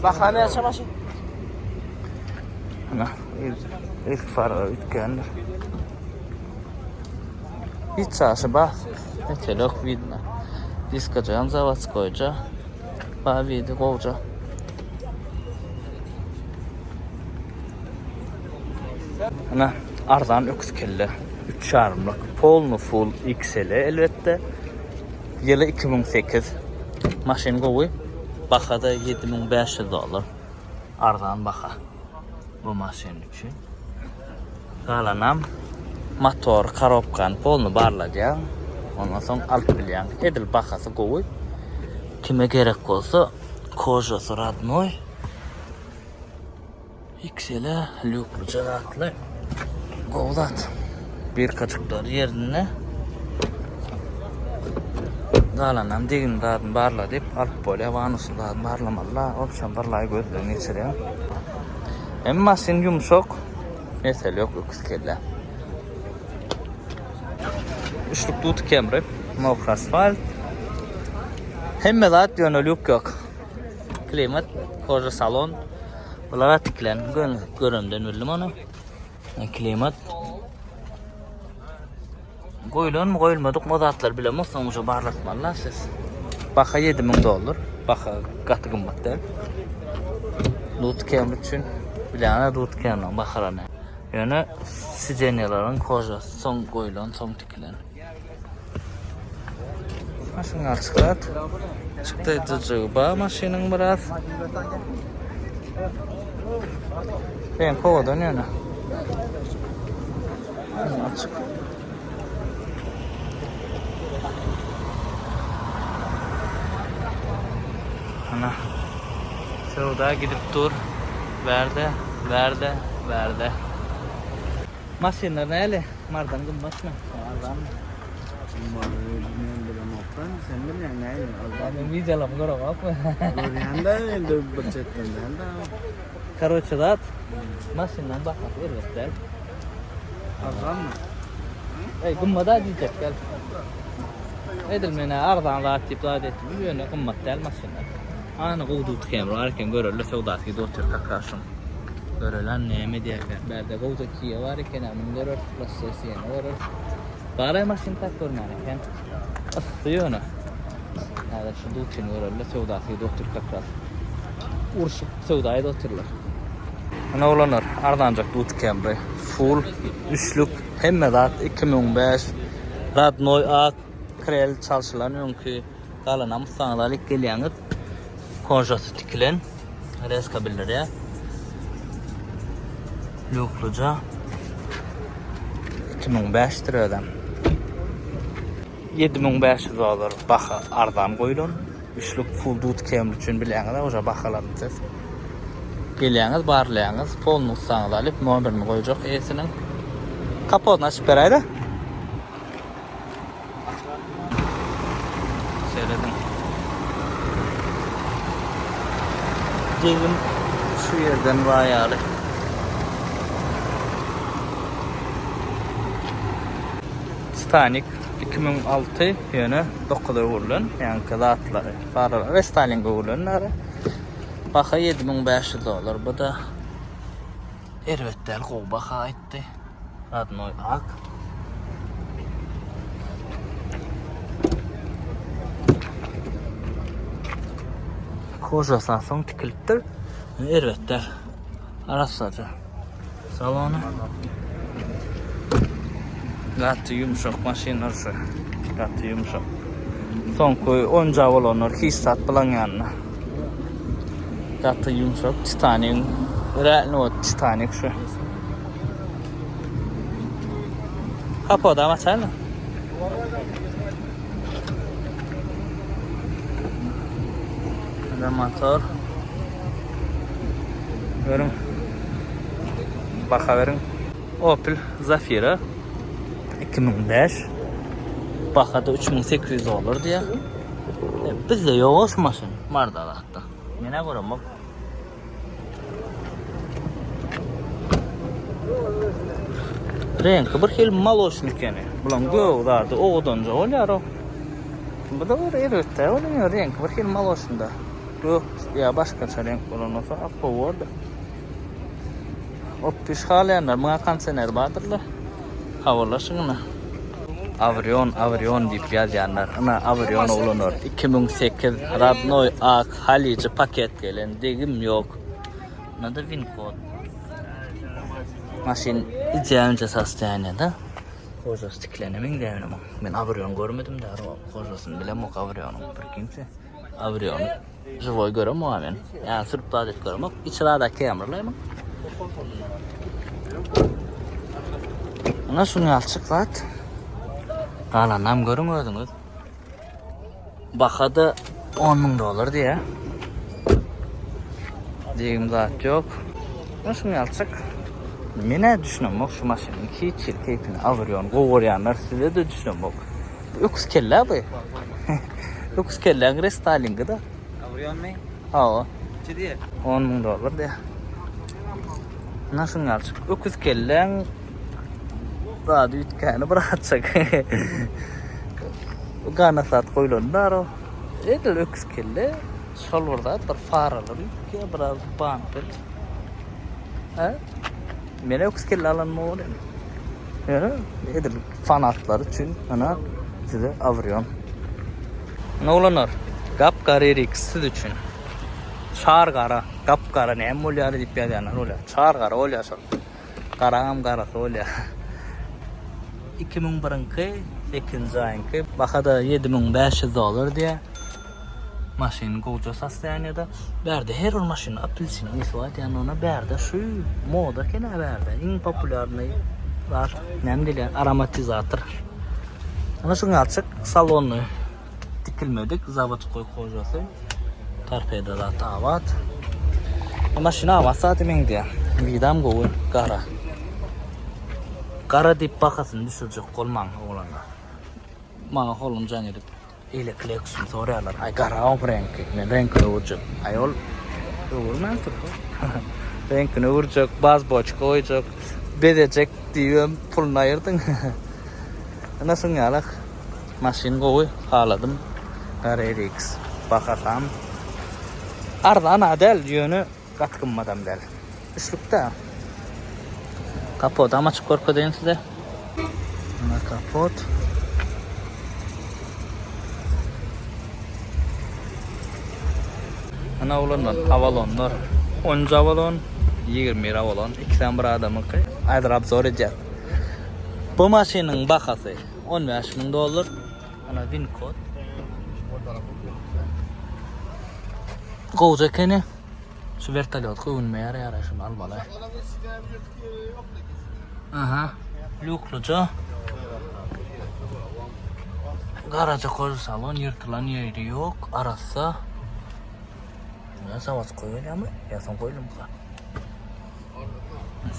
Bakanı yaşamasın. Ana eski faraları dükkanlar. Hiç çarşı bak. Telok vidna. Diskacağım zavatskoyca. Bavidi kovca. Ana arzan öküz kelle 3 çarımlık polnu full XL elbette yılı 2008 maşin kovuy bakada $7500 arzan baka bu maşin için kalanam motor karopkan polnu barlacan ondan sonra alıp bilyan edil bakası kovuy kime gerek olsa kojası radnoy XL'e lüklu canatlı Govlat bir kaçıklar yerine dalanam degin dağın barla deyip alıp böyle vanusu dağın barlamalla opşan barlayı gözlerini içeriyor. Hem masin yumuşak mesele yok öküz kelle. Üçlük dut kemri mokr asfalt hem melat yönelük yok. Klimat koca salon bunlara tiklen görümden bildim onu. Klimat koyulun mu koyulmadık modatlar bile mi sonucu barlatmalar siz. Baka $7000 baka katı kımbat değil. Dut kemri için bilana dut kemri bakarana. Yani sicenyaların koca son koyulun son tiklen. Maşın açıklat. Çıktı cıcıba maşının biraz. Ben kova dönüyor ne? Açık. Ana. Sevda gidip dur. Verdi. Maşinler neyle? Mardan gımmat mı? Mardan mı? Sen bilmiyorsun neyle? Ben videolam görmek mı? Orayanda elde bir çetten de. Короче, da maşinden bakmak evet. Azam mı? Ey gımmada diyecek gel. Edilmene ardan rahat tip rahat ettim. Bu yöne gımmat del maşinler. Anı kovdu tıkayım. Arken görürler sevdası ki dotur kakasın. Görürler neyme diye. Berde kovdu kiye var iken amin görür. Lasesi yine görür. Bari maşin tak görmeniken. Asıyor onu. Yani şu dotur görürler sevdası ki dotur kakasın. Urşup sevdayı doturlar. Ne olanır? Ardancak dut kemri. Full üçlük hemme zat 2015 Rad Noy Ak Krel çalışılan ki kalanam sandalık geliyanıt konjası tikilen reskabilleri ya. Lukluca 2015 liradan 7500 dolar baha ardan koyulun. Üçlük full dut kemri üçün bilyanıda oja bahalarınız. Geliyanız, barlayanız, polunuz sanıda alıp numarini koyacak esinin kapotunu açıp beraydı. Seyredin. Cegim şu yerden vayalı. Titanic 2006 yönü 9'da vurulan yankıda atları, faralar ve Stalin'e vurulanları. Baxa 7500 dolar. Bu da Ervettel Qobaxa aitdi. Rad Noy Ak. Kojasan soň tikilipdir. Ervettel. Arasaca. Salonu. Gatı yumuşak maşinler şu. Gatı yumuşak. Soňky onca bolanlar hissat bilan ýanyna. Gatı yumuşak Titanic. Renault Titanic şu. Kapoda açalım. Motor. Görün. Baka verin. Opel Zafira 2005. Bakada 3800 olur diye. Bizde yok maşın. Mardalakta. Mene görüm bak. Renk bir hil maloşnik yani. Bulan göğdardı oğudunca olar o. Bu da var erötte oluyor renk bir hil maloşunda. Bu ya başka renk olan olsa akko vardı. O pişhaleyenler buna kansener badırlar. Havalaşığına. Avrion deyip yazyanlar. Ana Avrion olunur. 2008 Rad Noy Ak Halici paket gelen degim yok. Buna da Wincode. Maşin icabınca sastayaniyada. Kojası tiklenemin devrim. Ben Avrion görmedim de kojasını bilem o Avrion'un bir kimse. Avrion. Живой görüm o hemen. Yani sırp da adet görüm o. İçeradaki emrlayım. Ana şunu alçıklat. Kalanam görmüyordunuz. Bakada 10.000 dolar diye. Diyeyim zat yok. Ana şunu alçık. Mene düşünüm şu maşının ki çirkeypini Avrion govoryanlar size de düşünüm bak. Yokus kelle bu. Yokus kelle angre Stalin'e da. Avrion mu? Ha. Ciddi. 10.000 dolar diye. Nasıl alçık? Yokus kelle daha da ütkanı bırakacak. Gana saat koyulunlar o. Edil yokus kelle şalvarda bir faralar ki biraz bampel. Ha? Mene yokus kelle alanma oluyor. Yani edil fanatlar için ana size Avrion. Ne olanlar? Kapkara ikisi için. Çargara, kapkara ne oluyor deyip yazanlar oluyor. Çargara oluyor. Karağım karası oluyor. 2001'inki ikinci ayınki. Bakada 7500 dolar diye. Maşin goca sastaniyada. Berde her bir maşin apelsin isvat yani ona berde şu moda kene berde. En popülerni var. Nem dile aromatizatör. Ana şunu açık salonu dikilmedik. Zavod koy kojası. Tarpeda da tavat. Maşina havası atımın diye. Vidam goğun kara. Kara dip bakasın düşürecek kolman oğlanlar. Mağa kolum can edip ile kleksun soruyorlar. Ay kara o renki. Ne renkini vuracak. Ay ol. Vurmaz tabi. Renkini vuracak. Baz boç koyacak. Bedecek diyorum. Pulunu ayırdın. Nasıl yalak? Maşin goğu haladım. RX. Bakasam. Ardan adel yönü katkınmadan del. Üslupta. Kapot ama açık korku deyin size. Buna kapot. Ana olanlar, havalonlar. 10 havalon, 20 havalon. İkisinden bir adamı ki. Aydır zor edeceğiz. Bu maşinin bakası 15.000 dolar. Ana win kod. Kovuca kene. Şu vertolyot koyulmaya yarar şunu al balay. Aha. Lukluca. Garaja koy salon yırtılan yeri yok. Arasa. Ne zavaz koyuyor ama yasan koyulum ka.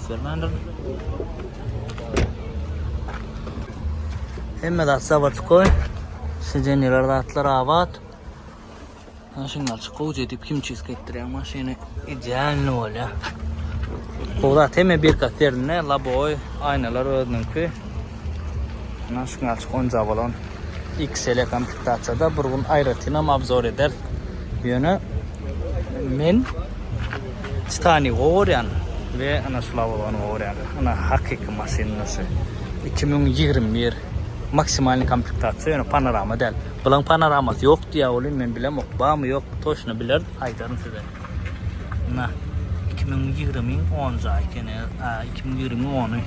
Sermendir. Hemme da zavaz koy. Sizenler da atlar avat. Şimdi açık kovucu edip kim çizgi ettiriyor maşini ideal ne oluyor? Burada teme bir kat yerine laboy aynalar ödünki. Şimdi açık onca balon XL komplektasyada burgun ayrıtına mabzor eder. Yönü men titani oğrayan ve ana sulavalon oğrayan ana hakiki maşinası 2021 maksimal komplektasyon panorama del. Bulan panoraması yok diye olayım ben bilem yok. Bağ mı yok toşunu bilir aydarım size. Na 2020'in 10 ay kene 2020'in 10'u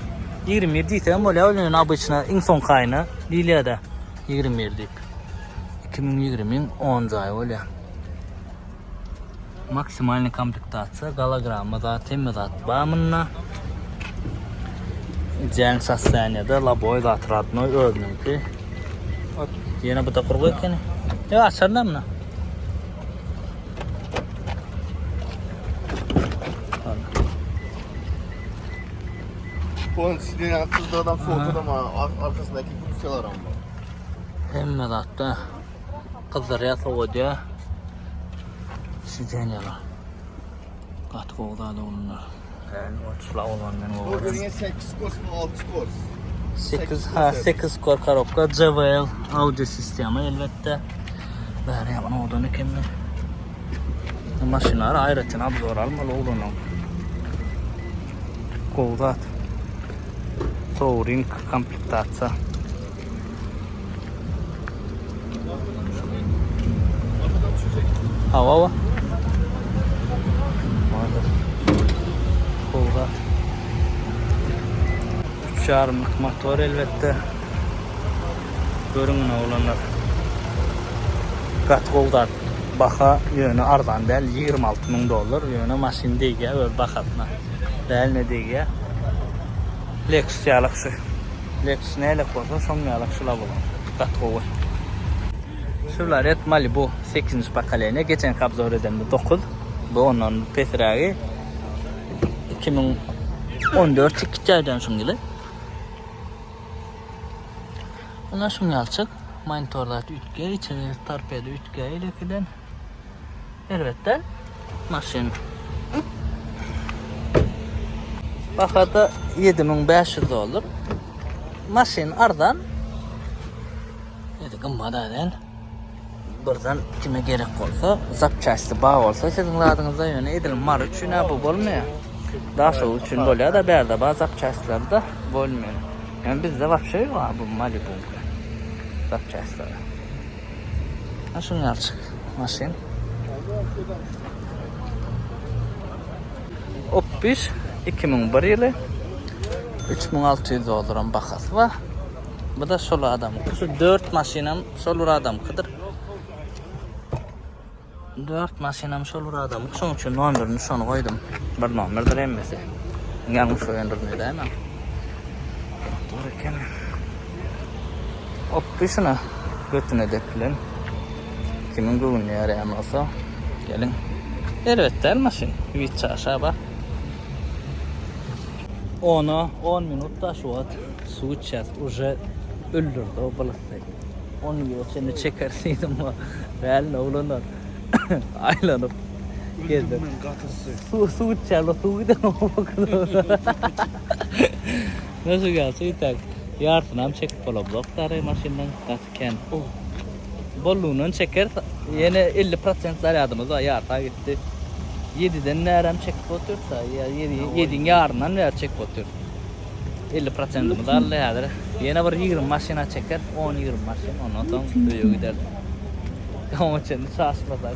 21 diysem böyle öyle abıçına en son kayna diliye de 21 deyip 2020'in 10 ay öyle. Maksimal komplektasyon galogramma da temizat bağımına Jen sastaniyada laboy zatradno öldüm ki. Yine bu da kurgu kene. Ya açarlar mı? Onun silinen kızlardan fotoğrafı ama arkasındaki kutular ama. Hem de hatta kızlar yatağı diye sizenyalar. Katkı oldu da onlar. Yani uçla olanların O dediğin 8 kurs mu 6 kurs? 8 kor karopka JBL audio sistemi elbette. Bari yaman olduğunu kendine. Maşinler ayrıca abzor almalı olduğunu. Koldat. Touring komplektacja. Hava. Koldat. 3.5'lık motor elbette. Görünün olanlar. Kat koldat. Baxa yönü arzan değil 26.000 dolar yönü maşin deyge öl bakatına. Değil ne deyge. Lexus yalık şu. Lexus neyle koysa son yalık şula bulun. Kat kovu. Şular et Malibu 8. bakaleyne geçen kabzor edemde 9. Bu onun Petra'yı 2014 2 aydan sonra. Bunlar şunu alçak. Monitorlar ütge, içeri tarpeda ütge ile giden. Elbette maşin. Bakada 7500 dolar. Maşin ardan. Dedi gımmada değil. Buradan kime gerek olsa, zapçası bağ olsa sizin adınıza yöne edilin. Mar üçün bu olmuyor. Daha sonra üçün oluyor da berde bazı zapçasılar da olmuyor. Yani bizde vapşa yok bu Malibu. Zapçasılar. Şunu alçık maşin. Oppiş 2001 yılı 3600 doların bakası var. Bu da sol adam. Şu 4 maşinam sol adamkıdır. 4 maşinam sol adam. Şoň üçin nomerini şonu koydum. Bir nomerdir emmesi. Yanlış öýendirmedi ama. Doğru eken. Oppisine götüne depilen. Kimin güvünü yarayamasa gelin. Evet değil maşin. Üç aşağı bak. 10 minutta şu at su içeceğiz. Уже öldürdü o balıkları. 10 yıl seni çekerseydim ama real ne olur aylanıp geldi. Su içeceğiz. Su gidelim o kadar. Nasıl gelsin itak. Yartınam çekip blokları maşinden kaçken. Bolluğunun çeker yine 50% zaradımız var yarta gitti. 7'den nerem çekip otursa ya 7'in yarından ver çekip otur. 50%'ımız allahadır. Yine bir 20 maşina çeker 10-20 maşin ondan sonra büyüyor gider. Onun için çalışmasak.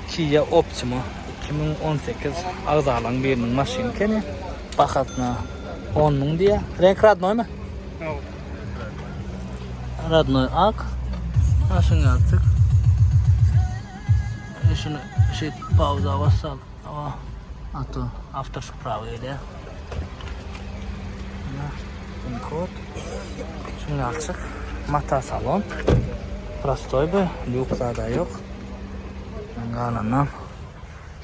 Kia Optima 2018 ağzalan birinin maşin kene bakatna 10'nun diye. Renk Radnoy mu? Yok. Radnoy ak. Şunu artık. Şunu şey pauza basal. Ama atı after sprawy ile. Bunu kod. Şunu açık. Mata salon. Prostoy bu. Luklar da yok. Galanam.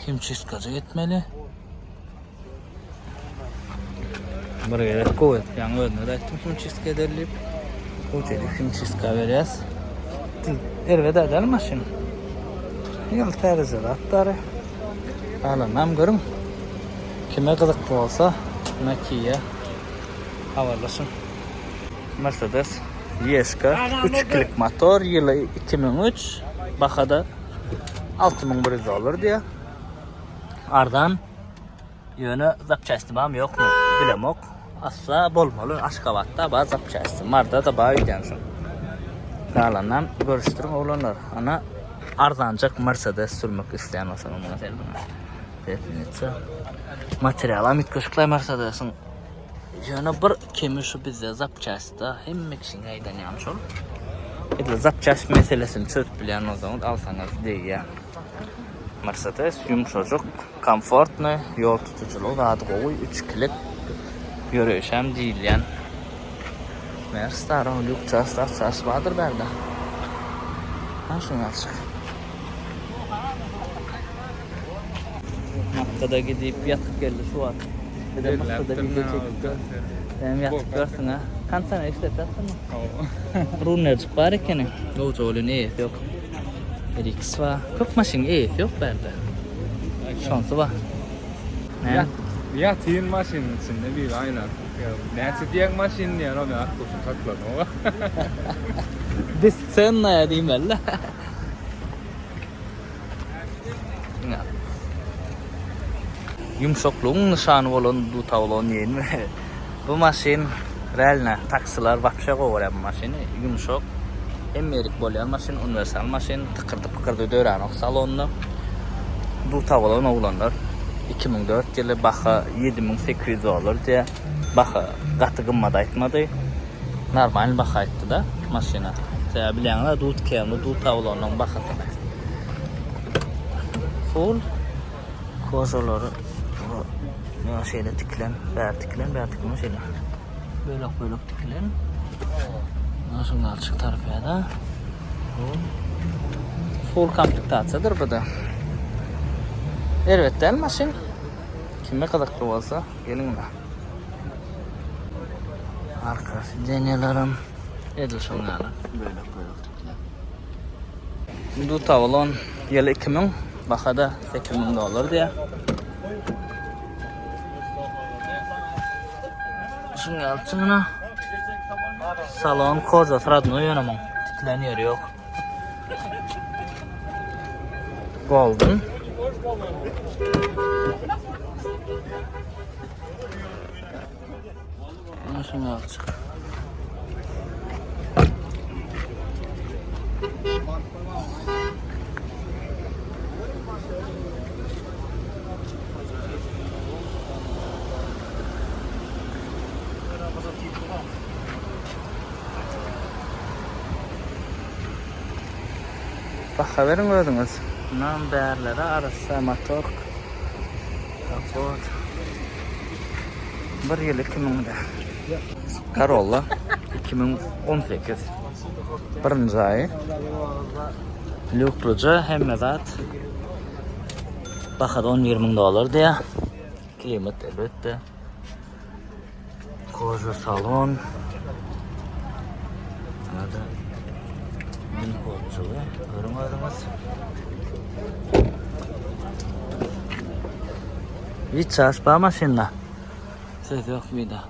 Himçiskacı etmeli. Buraya koy. Yani önüne de himçiska ederlip. Uçelik himçiska vereceğiz. Ervede eder maşin. Yol terzi atları. Alanam görün. Kime kızıklı olsa Naki'ye havalasın. Mercedes Yeşka 3 klik motor yılı 2003 bakada 6100 olur diye. Ardan yönü zapçastimam yok mu? Bilemok. Asla bolmalı Aşkabat'ta bazı zapçastim. Marda da bağı gidiyorsun. Dağlandan görüştürün olanlar. Ana arzancak Mercedes sürmek isteyen olsa ondan sonra. Definitse. Materyal amit köşklay Mercedes'in. Yönü bir kemi şu bizde zapçasında hem mekşin aydan yanlış olur. Bir zapças meselesini çözüp bilen o zaman alsanız değil ya. Mercedes yumuşacık, komfortlu, yol tutuculuğu, rahat koy, 3 klik yürüyüş hem değil yani. Meğer Lukças vardır berde. Ha şunu açık. Makka'da gidip yatıp geldi şu an. Bir de Makka'da video çekti. Hem yatıp görsün ha. Kaç sene işletirsin mi? Runercik var ekene. Oğuzoğlu'nun EF yok. RX var. Çok maşin EF yok berde. Şansı var. Ne? Ya tin maşinin içinde bir aynen. Neyse diyen maşin diye onu akılsın takladım o. Descena ya diyeyim ben la. Yumuşakluğun nişanı olan bu tavlon yiyin mi? Bu maşin realne taksiler vapşa kovar bu maşini yumuşak. Emmerik bolyan maşin, universal maşin, tıkırdı dören o salonlu. Bu tavlon oğlanlar 2004 yılı baxa 7800 olur diye baxa qatı qımmada aytmadı. Normal baxa aytdı da maşina. Seya bilenler dut kemli, dut tavlonun baxası. Full kozaları ya şeyle tiklen, ber tiklen şeyle. Böyle tiklen. Nasıl açık tarafıya da. Full komplektatsiyadır bu da. Evet değil maşin. Kime kadar olsa gelin mi? Arkası denelerim. Edilsin yani. Böyle tiklen. Bu tavlon yılı 2000. Bakada 8000 dolar diye. Şunun altına salon koza Radnoy yönümün tikleniyor yok. Golden. Şunu alacak. Baka verin özüňiz. Nan bärleri arasy motor. Kapot. 1 ýyl 2000'de. Corolla 2018. Birinji aý. Lükluca hemme zat. Bakada $10-20 diye. Klimat elbette. Koca salon. Ada bin kodçulu. Görün adamız. Hiç açma maşinla. Ses yok bir daha.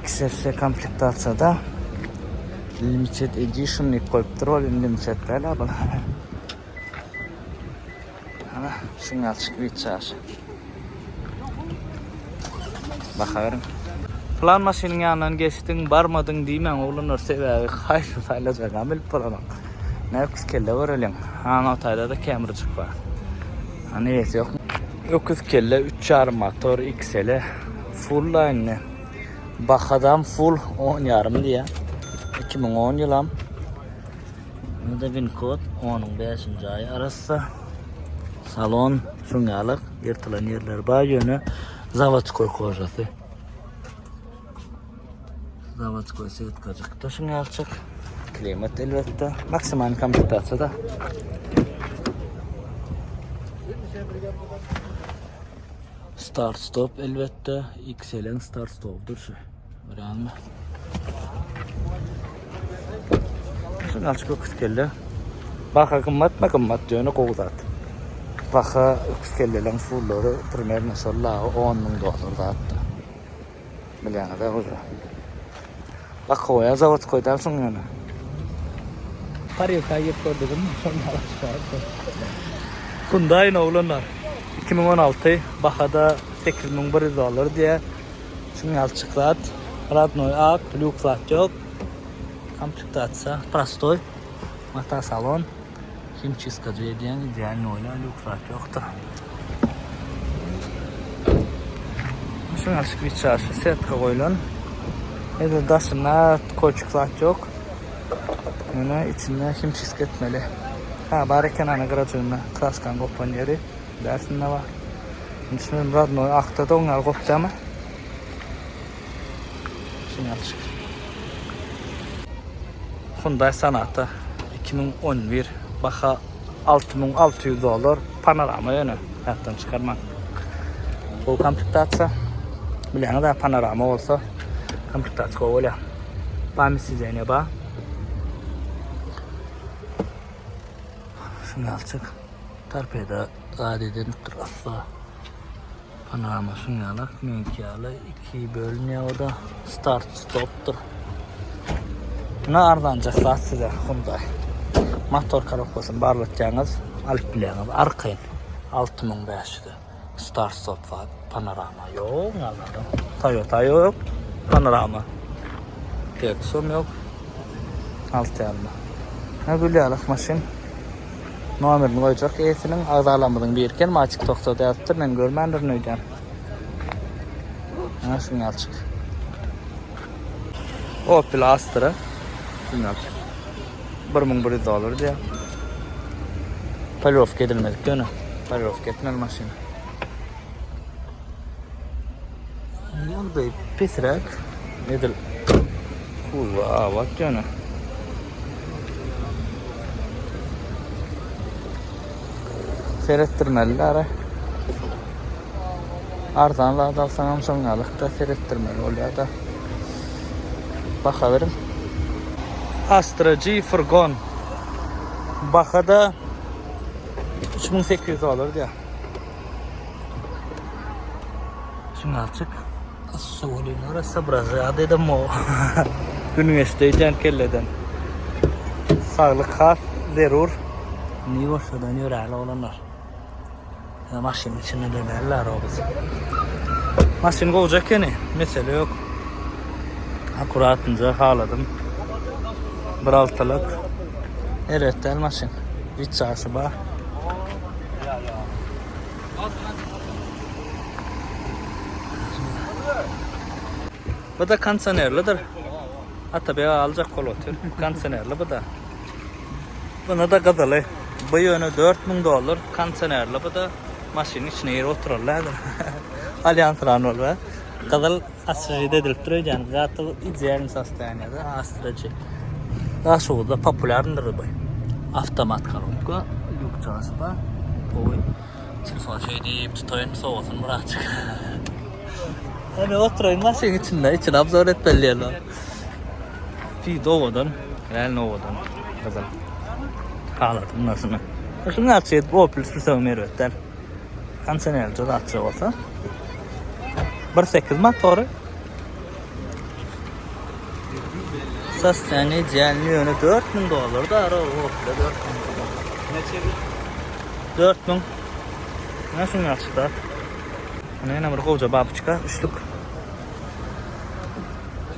XS komplektatsiyada limited edition koyupdur, o limitedler bu. Ana şunu açık bir çağır. Bakarım. Plan maşinin yanından geçtin, barmadın diýmän oğlanlar sebäbi haýsy saýlajak amel planak. Näkis kelle görelin. Ana otayda da kemirjik bar. Ana ýesi ýok. 9 kelle 3.5 motor XL full line. Bakadan full 10.5 diye. 2010 yılam. Bu da bin kod 10'un 5. ayı arası. Salon şungalık yırtılan yerler var yönü. Zavatskoy kojası. Zavatskoy sivit kajıkta şungalık. Klimat elbette. Maksimal komplektatsiyada. Start stop elbette. XL'in start stop'dur şu. Öğrenme. Şunu açık öküz kelle. Baka kımmat diyorunu kovuzat. Baka öküz kellelerin fullları primer mesela $10.000 zaten. Bilyana da hoca. Bak koya zavut koydum son yana. Parayı kayıp koydum mu? Şunlar aşağı. Hyundai oğlanlar. 2016 Bakada $8.100 diye. Şunu alçıklat. Radnoy ak, lüksat yok. Komplektatsiya, prostoy. Mata salon. Himchiska diýen ideal noyla lüksat yoktur. Şunu açık bir çarşı setka koyulan. Ede daşına koçuklat yok. Mene içinde himchiska etmeli. Ha bari kenana garajyna kraskan gopan yeri. Dersinde var. Şimdi Radnoy akta da onlar kopacağım. Şimdi açık. Hyundai Sonata 2011 baka $6.600 panorama yönü. Hayattan çıkarmak. Bu komplektatsiya. Bilen da panorama olsa komplektatsiya öyle. Bami sizene ba. Şimdi açık. Tarpeda adeden trasa. Panorama şunyalık, menkiyalı, 2 bölünüyor o da start stop'tur. Ne ardancak saat size Hyundai. Motor karokosunu barlatacağınız alıp bileceğiniz arkayın 6.500'de start stop var, panorama yok anladım. Toyota yok, panorama. Direksiyon yok. Alt yanında. Ne gülüyorlar maşin. Numarini koyacak esinin ağzalamadığın bir yerken açık tokta deyaptır. Ben görmendir neyden. Ha şunu açık. Opel Astra. Şunu açık. $1.100 diye. Polirovka edilmedik yönü. Polirovka etmeli maşini. Yanında pisrak. Nedir? Kuzu avat yönü. Seyrettirmeliler. Ardanla dalsanam songalıkta seyrettirmeli oluyor da. Bakabilirim. Astra G Furgon. Bakada $3.800 diye. Şunu açık. Assolin orası biraz ya dedim o. Üniversiteyken kelleden. Sağlık has, zerur. Niye boşadan yürüyle olanlar. Maşinin içine dönerler o bizi. Maşin olacak yani. Mesele yok. Akuratınca haladım. 1.6'lık. Evet del maşin. Viç çarşı var. Bu da kansenerlidir. Hatta bir alacak kol otur. Kansenerli bu da. Buna da kazalı. Bu yönü $4,000. Kansenerli bu da. Maşinin içine yeri otururlar. Alyansıran olur. Kazal astracı edilip duruyor yani. Zaten izleyelim hastanede astracı. Daha sonra da popülerdir bu. Avtomat koronka. Yükçası da. Bu telefon şey deyip tutayın soğusun bırakacak. Hani oturayım maşinin içinde. İçine abzor etmeliyorlar. Bir doğudan. Yani ovadan. Kazal. Ağladım nasıl? Şimdi her şey Opel sürüsü öğretler. Kansenerci rahatça olsa. 1.8 motoru. Sastani canlı yönü $4,000 da ara Opel'e $4,000. $4,000. Nasıl açıklar? Yine bir koca babıçka üçlük.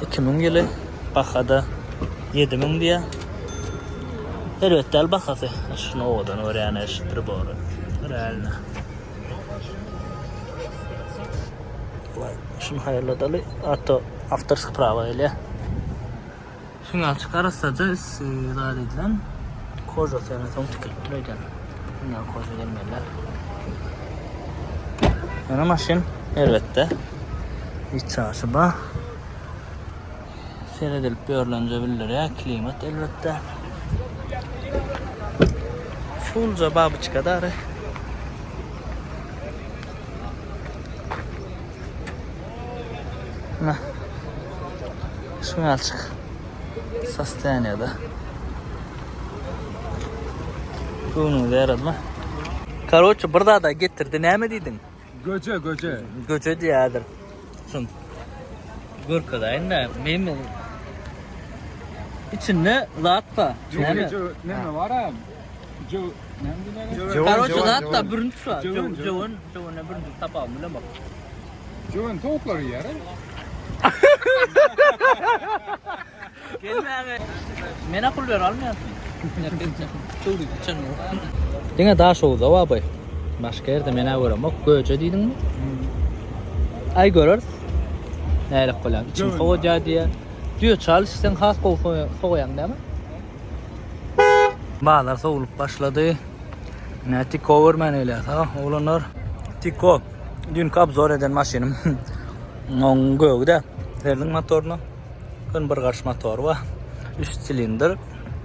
2,000 yılı. Bakada 7,000 diye. Elbette bakası. Şunu ovadan oraya eşittir bu arada. Realine. Şunu hayırladalı. Hatta after prava ile. Şunu açık arasacağız. Daha edilen. Koca seneton tıkılıp duracağım. Bunlar koca gelmeler. Yani maşin elbette. İç çarşıba. Seyredilip görülebilir ya. Klimat elbette. Fullca babıç kadar. Ne? Şunu açık. Sastaniyada. Bunu da yaradma. Karoçu burada da getirdi. Ne mi dedin? Göçe. Göçe diyadır. Şun. Gürkadayın da. Benim içinde zatta. Ne mi var abi? Karoçu zatta bürüntü var. Cıvın ne bürüntü tapağım bile bak. Cıvın tavukları yer. Gelme abi. Mena kulluyor almıyorsun. Dine daha soğudu o abi. Başka yerde mena görüyorum. Bak göçe dedin mi? Ay görür. Neyle koyalım? İçin soğuyacağı diye. Diyor çalışırsan has soğuyan değil mi? Bağlar soğulup başladı. Ne Tiko vermen öyle. Oğlanlar Tiko. Dün kabzor eden maşinim. Onun göğde. Terling motorunu. Kın bir karış motor var. 3 silindir.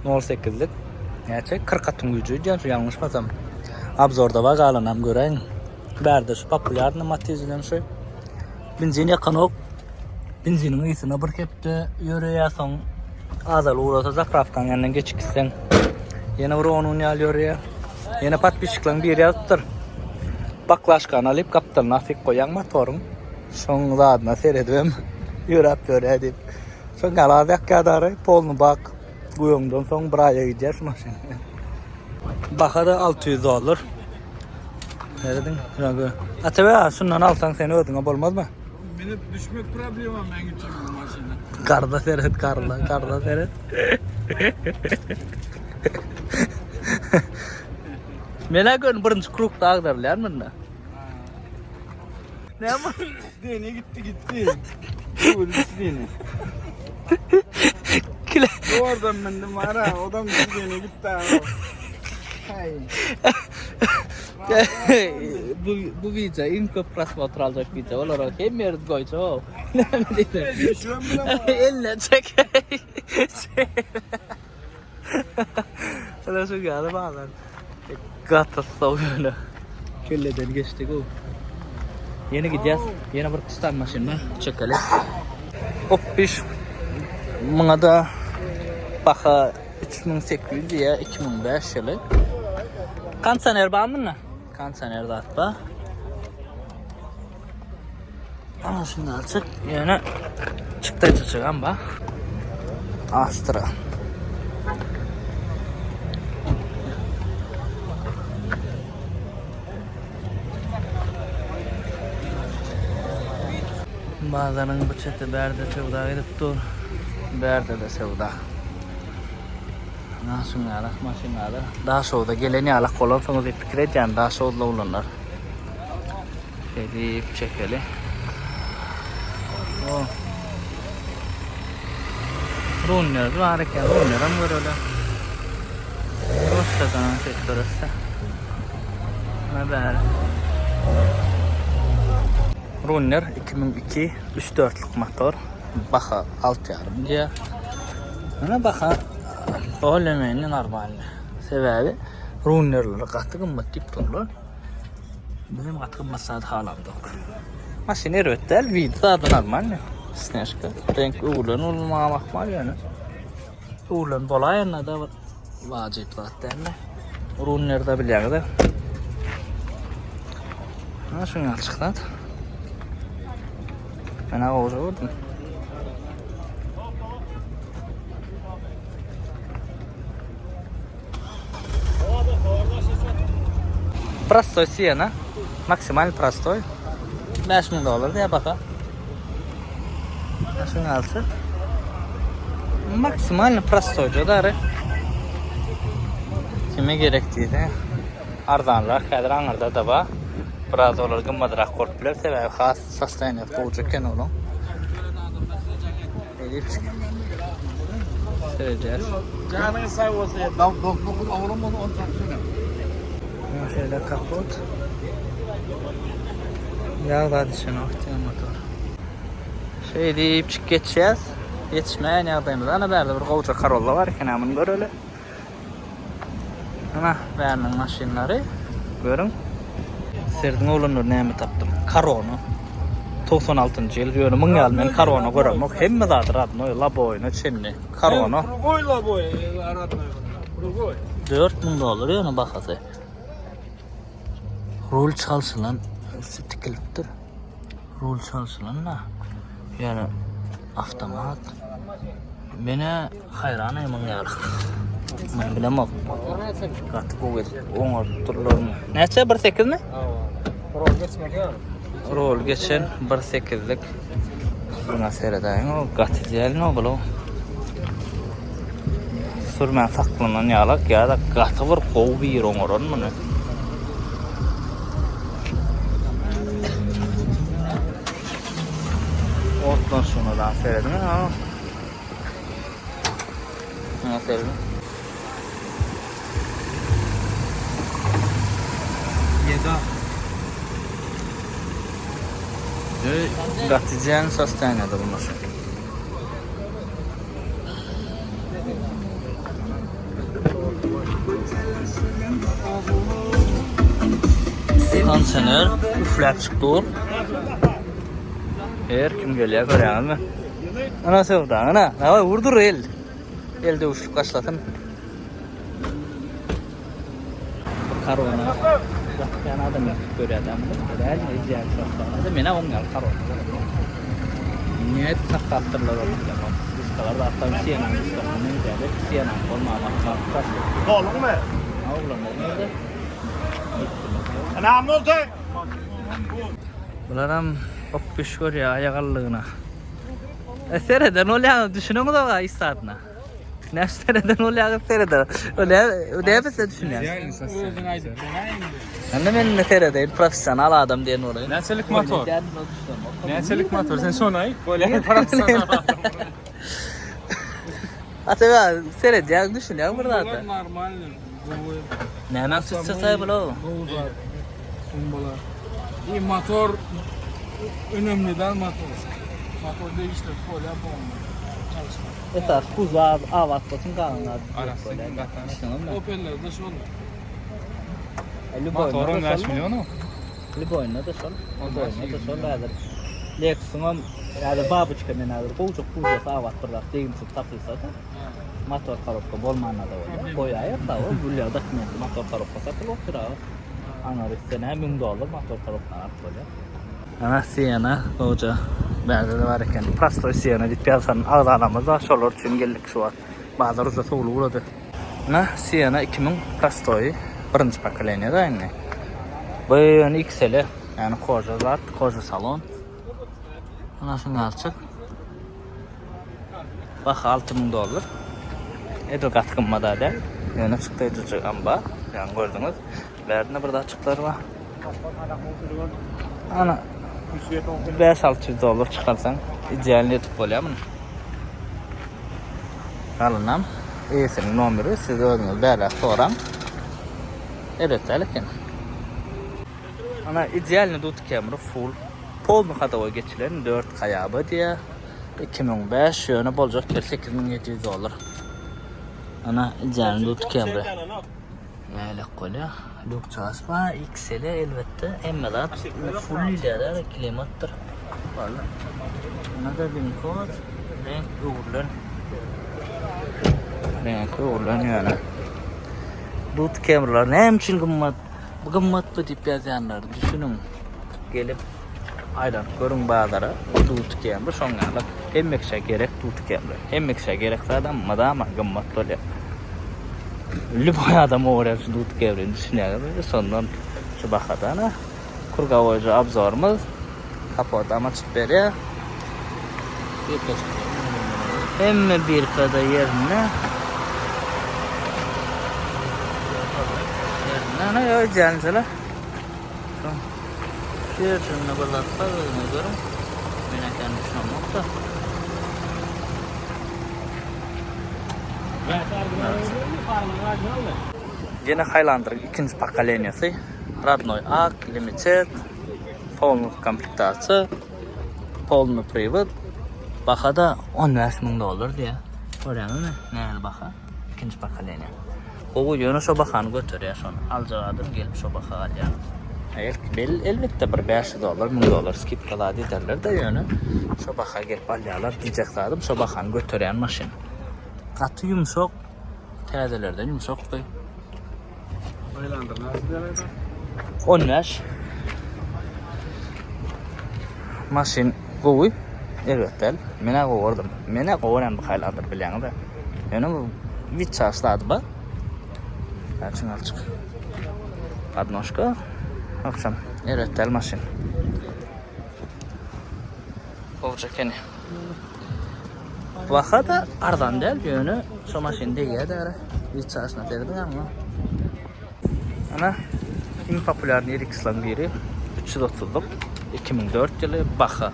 0.8'lik. Gerçek 40 atım gücü. Yanlış masam. Abzorda var alınam göreyim. Berde şu popülerli matizden şey. Benzin yakın ok. Benzinin iyisine bir kepte yürüye son. Azal uğrata zakrafkan yanından geçiksen. Yine bir onun alıyor ya. Yine patpişiklen bir yazdır. Baklaşkan alıp kaptanına fik koyan motorun. Son zadına seyrediyem. Yürüp edip. Son galadak kadarı polnu bak. Guyumdan son buraya gideceğiz maşin. Bakada $600. Ne dedin? Atabe şundan alsan seni ödün olmaz mı? Benim düşmek problemim ben götürüyorum bu maşını. Karda seyret karda seyret. Mena gön birinci krukta ağdarlar mı ne? Ne ama? Dene gitti. Bu dene. Kile. Oradan ben de mara. Odam dene gitti. Bu video en köp prasma alacak video olarak hem yerde koyacak o. Ne dedi? Şu an bile Elle çek. Sana şu geldi bağlar. Gatas soğuyor. Kelleden geçtik o. Yeni gideceğiz. Yeni bir kıstan maşin var. Çekelim. Oppiş. Buna da baka 3800 diye 2005 yılı. Kansener var mı ne? Kansener de atma. Ama şimdi açık yani çıktı çıkan bak. Astra. Bazılarının bıçakı berde sevda edip dur. Berde de sevda. Nasıl alak maşin alak. Daha sonra geleni alak olan sonra bir fikir edeceğim. Daha sonra olanlar. Gelip çekeli. O. Runner var ekan, runner ham göreli. Boştadan sektorası. Ne bär? Runner 2002 3.4'lük motor. Baha 6.5 diye. Ana baha söylemeyin normal. Sebebi Runner'ları qatı qımmat dip turlar. Benim qatı qımmat halamda. Maşina eröttel video da normal. Snashka. Renk uğulan olmaya bakmal yani. Uğulan bolayana da vacip zaten. Runner'da bilýärdi. Ha şunu açıklat. Ben ağzı vurdum. Простой сено. Максимально простой. $5000 diye baka. Şunu alsak. Максимально простой jodary. Kime gerektiğini arzanlar, kadir anırda da var. Biraz olar gımmadırak korktular. Sebebi xas sastaniyat kovucukken olun. Elip çık. Süreceğiz. Canın sağ olsun. Dokuz oğlum onu taktın. Şöyle kaput. Yağlar dışına aktiyan motor. Şey deyip çık geçeceğiz. Yetişmeyen yağdayımız. Ana berde bir kovuca Corolla var. Kenamını göröyle. Ana berinin maşinleri. Görün. Serdin oğlanlar neyimi tapdım? Karonu. 96. yıl yönü mın yal men Karonu görüm. Hemme zadır adını. Laboyunu, Çinli. Karonu. Uruguay Laboy. Aradın. Uruguay. $4000 yönü bakası. Rol çalışılan tikiliptir. Rol çalışılan ne? Yani avtomat. Beni hayran ayımın yarı. Ben bilemem. Katı kuvvet. Oğur turlarını. Neyse 1.8 mi? Rol geçmek ya. Rol geçen 1.8'lik. Buna seyredeyim o. Katı diyelim o bulu. Sürmen saklanan yalak ya da katı var kov bir oğurun mu ne? Ottan şunudan seyredin ha. Ne seyredin? Yeda. Gatican sastaniyada bu maşın. Konsener üflep çıktı ol. Her kim geliyor görüyor mu? Ana sevda ana. Ne var vurdur el. Elde uçluk kaçlatın. Karona. Yani adam görüyor adamı. Real mi izleyen sastaniyada. Mena onlar karona. Niyet nakattırlar onu. Biz kadar da hatta siyanan istasyonu izledi. Siyanan olmamak. Oğlum mu? Oğlum nerede? Ne oldu? Bunlarım oppiş görüyor ayakallığına. Sereden oluyor düşünüyor da iş saatine. Ne sereden oluyor sereden. Öyle yapısa düşünüyor. Özün aydık. Ben de ne seredeyim profesyonel adam diyen olayım. Neçelik motor? Neçelik motor? Sen sonay. Böyle profesyonel adam. Ataba seredeceğim düşünüyor burada da. Normal. Ne hemen sütse sayıbıl o. Havuzlar. Sumbalar. İyi motor. Önemli değil motor. Motor değiştir. Böyle yapalım. Esas kuzu avatlasın kalanlar. Arasın katlanır. Opel'lerde şu olur. Motorun 5 milyonu. Liboyna da şol. Liboyna da şol lazır. Lexus'un yani babıçka menadır. Kovucuk kuzusu avattırlar. Deyimsiz takılsa da. Motor karokka bolmana da olur. Koyayıp da o gülüyor da kıymetli. Motor karokka satıl otur abi. Anar üstüne $1000 motor karokka at böyle. Ana Siena koca. Bende de var iken. Prastoy Siena dit piyasanın ağzanamızda şolor için geldik şu var. Bazıları da soğulu uğradı. Ana Siena 2000 Prastoy. Birinci pokoleniya da aynı. Bu yani XL. Yani koca zat, koca salon. Ana şunu alçık. Bak $6000. Edil katkınmada da. Yani çıktı edici amba. Yani gördünüz. Verdiğinde burada açıklar var. Ana 5-600 dolar çıkarsan ideal netip bolýar. Alınam. Esinin nomeri siz özüňiz bära soram. Eretlekin. Ana ideal netip kamera full polnu hadawa geçilen 4 kayaba diye 2005 ýöne boljak 8700 dolar. Ana ideal netip kamera. Näle golya? Lukças var, XL elbette. Emmedat full ileri klimatdır. Vallahi. Ana da bin kod renk uğurlan. Renk uğurlan yani. Dut kameralar ne için gımmat? Bu gımmatlı dip yazanlar düşünün. Gelip aydan görün bağlara dut kamera şoňa hemmekşe gerek dut kamera. Hemmekşe gerek adam madama gımmatlı oluyor. Lüboy adam uğrar şu dut kevrini düşünüyor. Sondan şu bakadana kurgavoycu abzorumuz kapotama açıp veriyor. Hem bir kada yerine ne yapacağını söyle. Bir şununla balatsa ne görüm. Ben kendi düşünmem da. Yine Highlander ikinci pokoleniýasy. Radnoy A, Limited, полный комплектация, полный привод. Bahada 15.000 dolar diye. Görýäňizmi? Näme baha? İkinci pokoleniýa. Ogu ýöne şo bahany götürýär şonu. Aljagadym gelip şo baha alýar. Elbette bir 500 dolar, 1000 dolar skipkalar ederler de ýöne. Şo baha gelip alýarlar. Diýjek zadım şo bahany götürýän maşyn. Katı yumşak, täzelerden yumşak koy. Highlander nasıl derler? 15. Maşin gowy. Elbette. Mene gowurdum. Mene gowuran bir Highlander bilýäňiz. Ýöne bu vitçaslady ba. Açyň alçyk. Adnoşka. Akşam. Elbette maşin. Gowjak Vakada ardan del ýöne şo maşin diýär. Vitçasna derdi ama. Ana en popüler RX-lardan biri 330'luk 2004 ýyly baha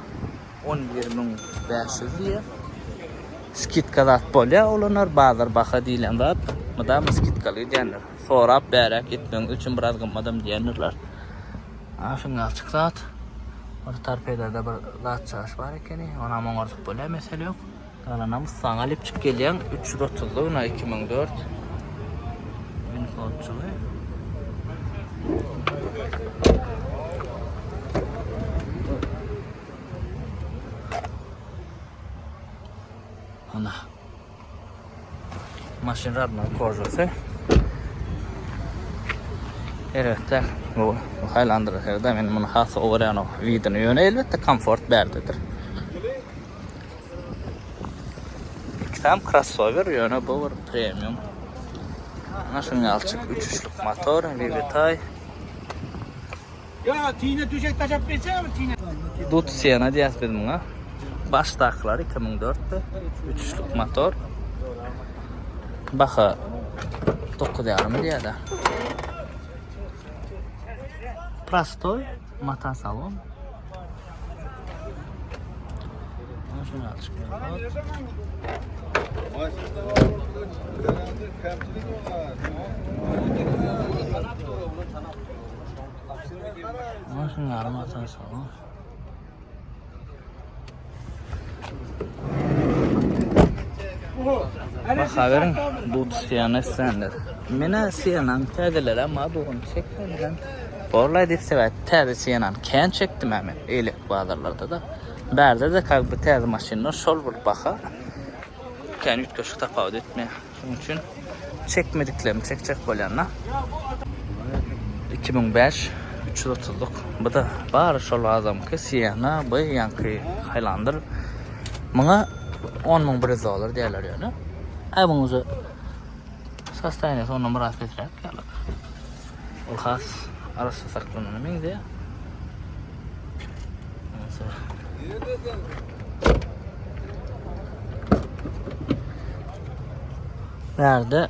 11.500 diýär. Skitkalar bolýar olanlar bazar baha diýilen zat. Madam skitkaly diýenler. Sorap bärak etmeň üçin biraz gymmadym diýenler. Aşyň açyk zat. Orta tarpeda bir zat çaş bar ekeni. Ona moňardyk bolýar mesele ýok. Alanamız sana alıp çık geliyen 330'luğuna 2004 Winford'çılığı ana maşin radna korjası evet bu Highlander herda men bunu hasa öwrenip videonu ýöne elbette komfort berdidir. Tam crossover ýöne bu bir premium. Ana şuňa alçyk 3-üçlük motor, Vivitay. Ya tine düşek taşap geçer mi tine? Dut Siena diýäs biz muňa. Başdaklar 2004'te 3-üçlük motor. Baha 9.5 diýär. Prostoy mata salon. Ana şuňa alçyk. Nasıl yarım atarsan? Haberin bu Siena sender. Mene Siena'nın täzeleri ama bu onu çekmeden. Borlay dip sevet täze Siena'nın kän çekdim hemen eýlek bazarlarda da. Berde de kalb täze maşinler şol bulup baka. Kän ütköşük tapawut etme. Şonuň üçin çekmediklerimi çekjek bolýanlar. 2005 330'luk. Bu da bar şol azamky Siena, bu ýanky Highlander. Muňa 10.000 dolar diýerler ýöne. Aýbyňyzy sastaýnaýy ondan biraz betrek ýaly. Ol has arasy saklanan meňde. Nerede?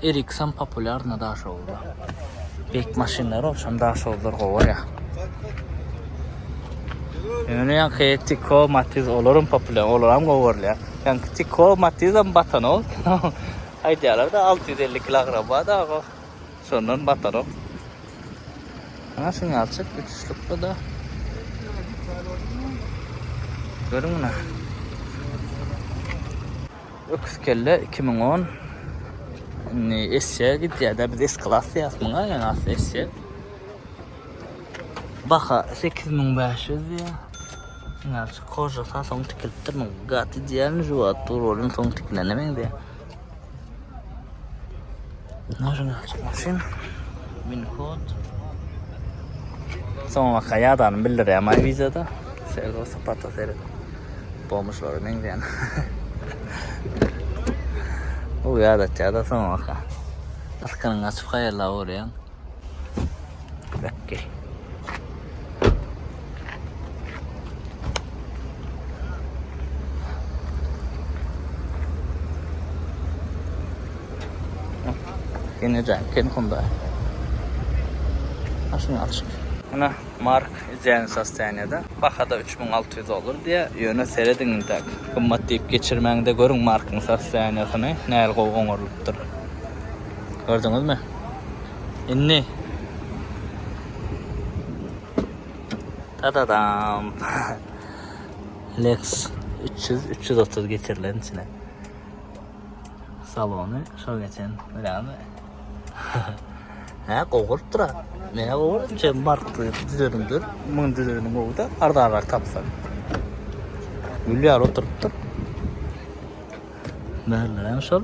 RX-am popüler nadaş oldu. Bek maşinler olşan daş oldular gowa ya. Yani yang Tiko Matiz olurum popüler olurum govorlar. Yang Tiko Matiz'den batan ol. Aydiyalarda 650 kilogram da o. Sondan batar o. Ha şunu alçık 3'lükte da. Görün mü? Öküz kelle 2010 Esya gidiyor da biz S-Class yazmına yani aslı Esya. Baka 8500 ya. Ngerçi koca sağ son tikilttir mi? Gati diyelim juvat rolün son tiklenemeyin diye. Nasıl ngerçi maşin? Min kod. Son vaka yadanım bilir ya may vizada. Sergo sapata seyret. Boğmuş var men diyen. O yada son vaka. Askanın açıp hayırla uğrayan. Bekki. Yine ken konuda. Aslında açık. Ana mark izleyen hastanede bakada 3600 olur diye yöne seyredin de kımmat deyip geçirmende görün markın hastanesini näl goňurlupdyr. Gördünüz mü? İnni. Tadadam. Lex 330 getirilen içine. Salonu şo geçen bilen ha qoğurup tura. Ne qoğurup çem markı düzöründür. Mun düzörünün oğuda arda tapsan. Gülyar oturupdur. Nereden şol?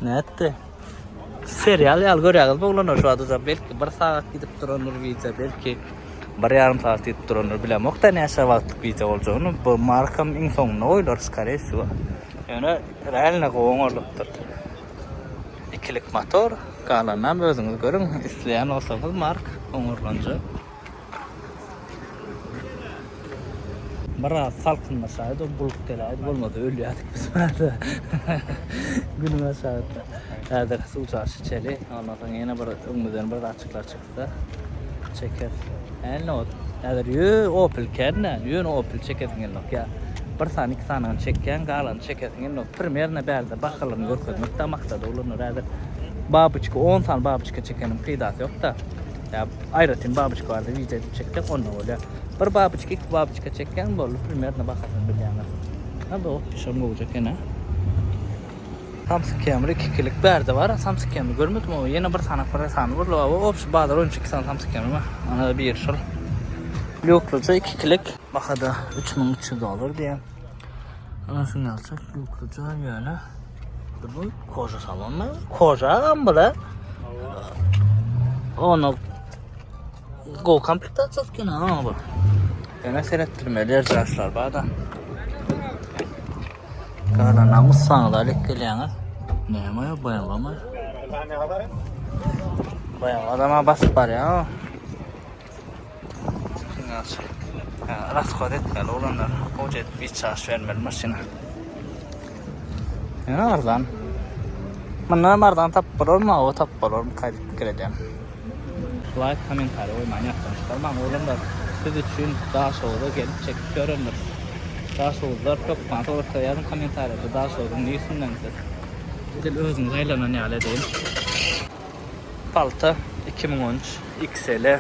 Ne etti? Serial görüyoruz. Boğulanır şu adı belki 1 saat gidip duranır video belki 1,5 saat gidip duranır bilem. Okta ne şavatlık video olacağını bu markam in sonuna oylar skare şu. Yani realne qoğuňurlukdyr. İkilik motor, kalandan özüňiz görün. İsleýän bolsaňyz mark oňurlanjak. Biraz salkınmasaydı bulup gelaydı bolmady ölýärdik biz. Günüme saatda. Häzir suw çaşy çeli, ondan soň ýene bir öňümizden bir açyklar çykdy. Çeker. Häl not. Häzir Opel kerne, Opel çekediň ya. Bir sany 2 sanyny çekken, galan çekediň not. Primerne bälde bakalaryny görkezmek de maksady bolanur häzir. Babuçka 10 san babuçka çekenin peýdasy ýok da. Ya aýratyn babuçka bardy video çekdik onu bolýar. Bir babuçka 2 babuçka çekken bolup primerne bakarsyn bilýäňiz. Ha bu pişem bolacak ene. Samsung Camera 2 kilik berde var. Samsung Camera görmedim o. Yine bir sanak para sanı var. O opsi bazar 12 san Samsung Camera. Ana bir şol. Lukluca 2 kilik. Bakada 3300 dolar diye. Ana şunu alsak Lukluca böyle. Bu koca salon mu? Koca ama da. Onu go komplektasyonu ki ne bu? Yine seyrettirmeler yaşlar bada. Kana namus sağladık geliyorlar. Ne yapıyor bayanlama? Bayan adama basıp var ya. Rastkod etmeli olanlar. Koca bir çarş vermeli maşına. Ne oradan? Bana oradan tapılır mı? O tapılır mı? Kaydık gireceğim. Like, komentarı oymayı yapmışlar. Ben olanlar siz için daha sonra gelip çekip görünür. Daha soğudlar çok fazla ortaya yazın komentarlarda daha soğudun neyisinden siz. Dil özünüz aylanan yale değil. Palta 2013 XL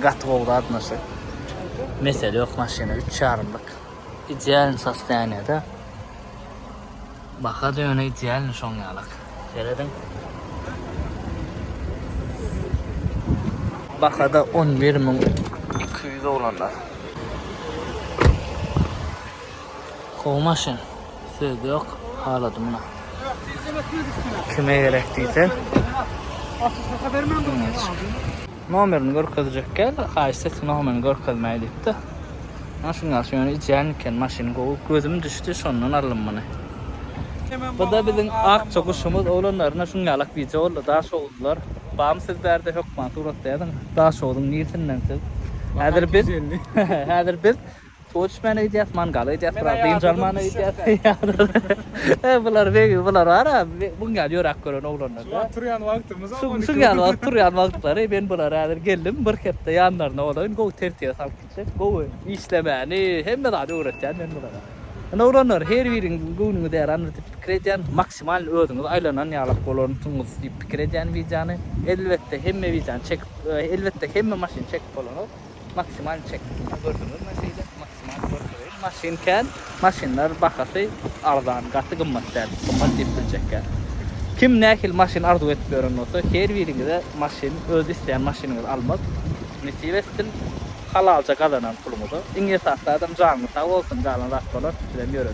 gat oldu adnası. Mesele yok maşina 3 yarımlık. İdeal hastanede. Baka da yöne ideal nişon yalık. Seyredin. Baka da 11.200 olanlar. Kol maşin. Sözde yok. Haladım buna. Kime gerektiyse. Numaranı görkezecek gel. Kayset numaranı görkezmeyi deyip Nasıl yani izleyenken maşini gözüm düştü sonundan alın bana. Bu da bizim ak çokuşumuz olanlarına şunu yalak video oldu. Daha soğudular. Bağımsız derde yok mı? Surat dedim. Daha soğudum. Niyetinden siz. Hadir biz Soğuçmana gideceğiz, mangala gideceğiz, Ben biraz ayağa dinçalmana durdum, gideceğiz. Bunlar var, bunlar yorak görün oğlanlar. Şu oturuyan vaktimiz ama Sungan oturyan vaktları ben bulara hazır geldim. Bir kette yanlarına olan go tertiye salıp gidecek. Go işlemeni hem de daha öğreteceğim ben bulara. Ana olanlar her birin gününü değer anlatıp fikredeceğim. Maksimal ödünüz aylanan yalak bolonsunuz deyip fikredeceğim vicdanı. Elbette hemme vicdan çek, elbette hemme maşin çek bolonu. Maksimal çek. Gördünüz mü şeyde? Maksimal gördünüz. Maşinken, maşinler bakası ardan katı gımmat der. Gımmat deyip bilecek. Kim nähil maşin arzu etmiyorum olsa her birinize maşin öz isteyen maşininiz almak nasip etsin halalca kazanan pulumuzu. İngiliz hatta adam canlı sağ olsun kalan rast olur. Bilemiyorum.